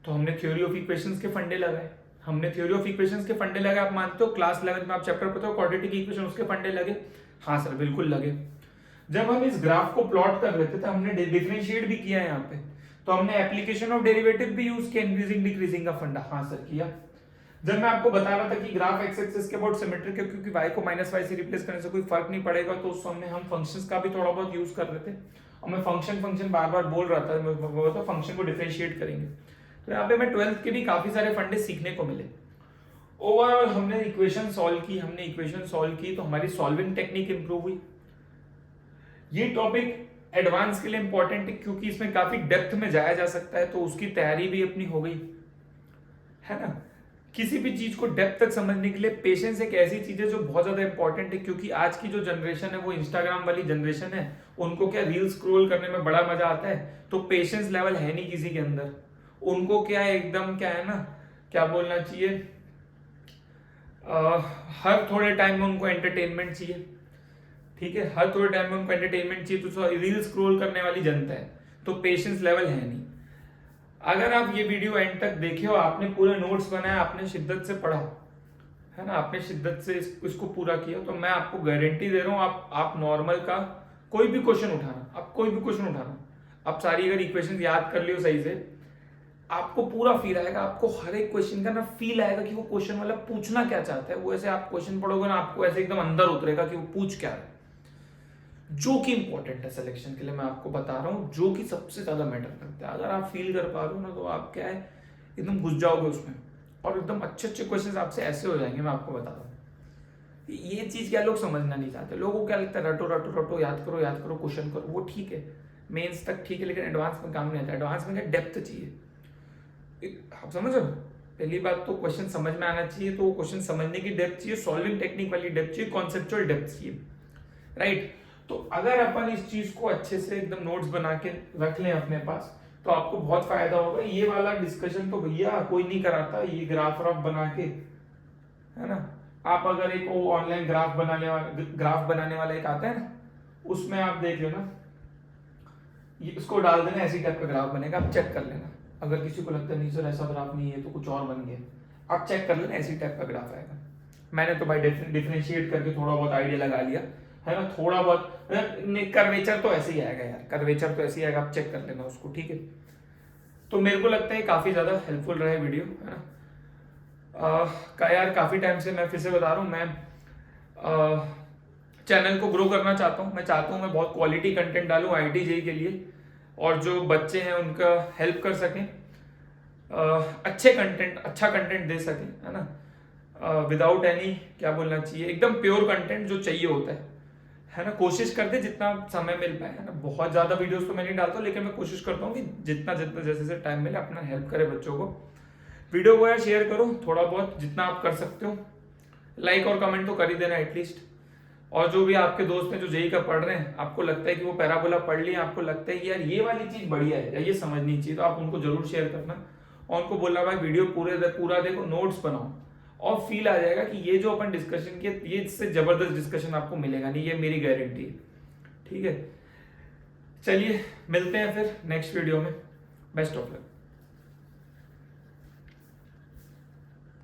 तो हमने थ्योरी ऑफ इक्वेशंस के फंडे लगाए। हमने थ्योरी ऑफ इक्वेशंस के फंडे लगाए, आप मानते हो क्लास 11 में आप चैप्टर पढ़ते हो क्वाड्रेटिक इक्वेशन, उसके फंडे लगे? हाँ सर बिल्कुल लगे। जब हम इस ग्राफ को प्लॉट कर रहे थे तो हमने डिफरेंशिएट भी किया है यहाँ पे, तो हमने एप्लीकेशन ऑफ डेरिवेटिव भी यूज किया, इंक्रीजिंग डिक्रीजिंग का फंडा। हाँ सर किया। जब मैं आपको बता रहा था कि ग्राफ एक्स एक्सिस के अबाउट सिमेट्रिक है, क्योंकि y को -y से रिप्लेस करने से कोई फर्क नहीं पड़ेगा, तो उस समय हम फंक्शंस का भी थोड़ा बहुत यूज कर रहे थे, और मैं फंक्शन बार बार बोल रहा था, मैं तो फंक्शन को डिफरेंशिएट करेंगे। तो यहाँ पे मैं 12th के भी काफी सारे फंडे सीखने को मिले। ओवरऑल हमने इक्वेशन सॉल्व की, तो हमारी सॉल्विंग टेक्निक इंप्रूव हुई। ये टॉपिक एडवांस के लिए इंपॉर्टेंट है, क्योंकि इसमें काफी डेप्थ में जाया जा सकता है, तो उसकी तैयारी भी अपनी हो गई है ना। किसी भी चीज को डेप्थ तक समझने के लिए पेशेंस एक ऐसी चीज है जो बहुत ज्यादा इंपॉर्टेंट है, क्योंकि आज की जो जनरेशन है वो इंस्टाग्राम वाली जनरेशन है, उनको क्या रील स्क्रॉल करने में बड़ा मजा आता है, तो पेशेंस लेवल है नहीं किसी के अंदर। उनको क्या है, एकदम क्या है ना, क्या बोलना चाहिए, हर थोड़े टाइम में उनको एंटरटेनमेंट चाहिए। ठीक है, हर थोड़े टाइम में उनको एंटरटेनमेंट चाहिए, तो रील स्क्रॉल करने वाली जनता है, तो पेशेंस लेवल है नहीं। अगर आप ये वीडियो एंड तक देखे हो, आपने पूरे नोट्स बनाया, आपने शिद्दत से पढ़ा है ना, आपने शिद्दत से इसको पूरा किया, तो मैं आपको गारंटी दे रहा हूँ, आप नॉर्मल का कोई भी क्वेश्चन उठाना, आप सारी अगर इक्वेशन याद कर लियो सही से, आपको पूरा फील आएगा, आपको हर एक क्वेश्चन का ना फील आएगा कि वो क्वेश्चन वाला पूछना क्या चाहता है। वो ऐसे आप क्वेश्चन पढ़ोगे ना, आपको ऐसे एकदम अंदर उतरेगा कि वो पूछ क्या है, जो कि इंपॉर्टेंट है सिलेक्शन के लिए। मैं आपको बता रहा हूँ, जो कि सबसे ज्यादा मैटर करता है। अगर आप फील कर पा रहे हो ना, तो आप क्या है, एकदम घुस जाओगे उसमें, और एकदम अच्छे अच्छे क्वेश्चन आपसे ऐसे हो जाएंगे। मैं आपको बता रहा हूँ, ये चीज क्या लोग समझना नहीं चाहते। लोगों को क्या लगता है, रटो रटो रटो, याद करो क्वेश्चन करो, वो ठीक है, मेंस तक ठीक है, लेकिन एडवांस में काम नहीं आता। एडवांस में क्या, डेप्थ चाहिए। आप समझ रहे हो, पहली बात तो क्वेश्चन समझ में आना चाहिए, तो क्वेश्चन समझने की डेप्थ चाहिए, सॉल्विंग टेक्निक वाली डेप्थ चाहिए, कॉन्सेप्चुअल डेप्थ चाहिए, राइट। तो अगर अपन इस चीज को अच्छे से एकदम नोट्स बना के रख लें अपने पास, तो आपको बहुत फायदा होगा। ये वाला डिस्कशन तो भैया कोई नहीं कराता, ये ग्राफ व्राफ बना के, है ना। आप अगर एक वो ऑनलाइन ग्राफ बनाने वाला एक आता है ना, उसमें आप देख लेना, ये इसको डाल देना, ऐसी टाइप का ग्राफ बनेगा, आप चेक कर लेना। अगर किसी को लगता है नहीं सर ऐसा ग्राफ नहीं है तो कुछ और बन गया, आप चेक कर लेना, ऐसी टाइप का ग्राफ आएगा। मैंने तो भाई डिफरेंशिएट करके थोड़ा बहुत आइडिया लगा लिया है ना, थोड़ा बहुत। कर्वेचर तो ऐसे ही आएगा यार, कर्वेचर तो ऐसे ही आएगा, आप चेक कर लेना उसको, ठीक है। तो मेरे को लगता है काफी ज्यादा हेल्पफुल रहा है वीडियो, है ना। यार काफी टाइम से मैं फिर से बता रहा हूँ, मैं चैनल को ग्रो करना चाहता हूँ। मैं चाहता हूँ मैं बहुत क्वालिटी कंटेंट डालूँ IIT JEE के लिए, और जो बच्चे हैं उनका हेल्प कर सकें, अच्छा कंटेंट दे सकें, है ना, विदाउट एनी, क्या बोलना चाहिए, एकदम प्योर कंटेंट जो चाहिए होता है ना। कोशिश करते जितना समय मिल पाए, है ना। बहुत ज्यादा वीडियोस तो मैं नहीं डालता, लेकिन मैं कोशिश करता हूँ कि जितना जितना जैसे टाइम मिले अपना हेल्प करे बच्चों को। वीडियो को यार शेयर करो थोड़ा बहुत, जितना आप कर सकते हो। लाइक और कमेंट तो कर ही देना एटलीस्ट। और जो भी आपके दोस्त हैं जो JEE का पढ़ रहे हैं, आपको लगता है कि वो पैराबोला पढ़ लिए, आपको लगता है कि यार ये वाली चीज बढ़िया है या ये समझनी चाहिए, तो आप उनको जरूर शेयर करना, और उनको बोलना भाई वीडियो पूरा देखो, नोट्स बनाओ, और फील आ जाएगा कि ये जो अपन डिस्कशन किए, ये इससे जबरदस्त डिस्कशन आपको मिलेगा नहीं, ये मेरी गारंटी है, ठीक है। चलिए मिलते हैं फिर नेक्स्ट वीडियो में, बेस्ट ऑफ लक।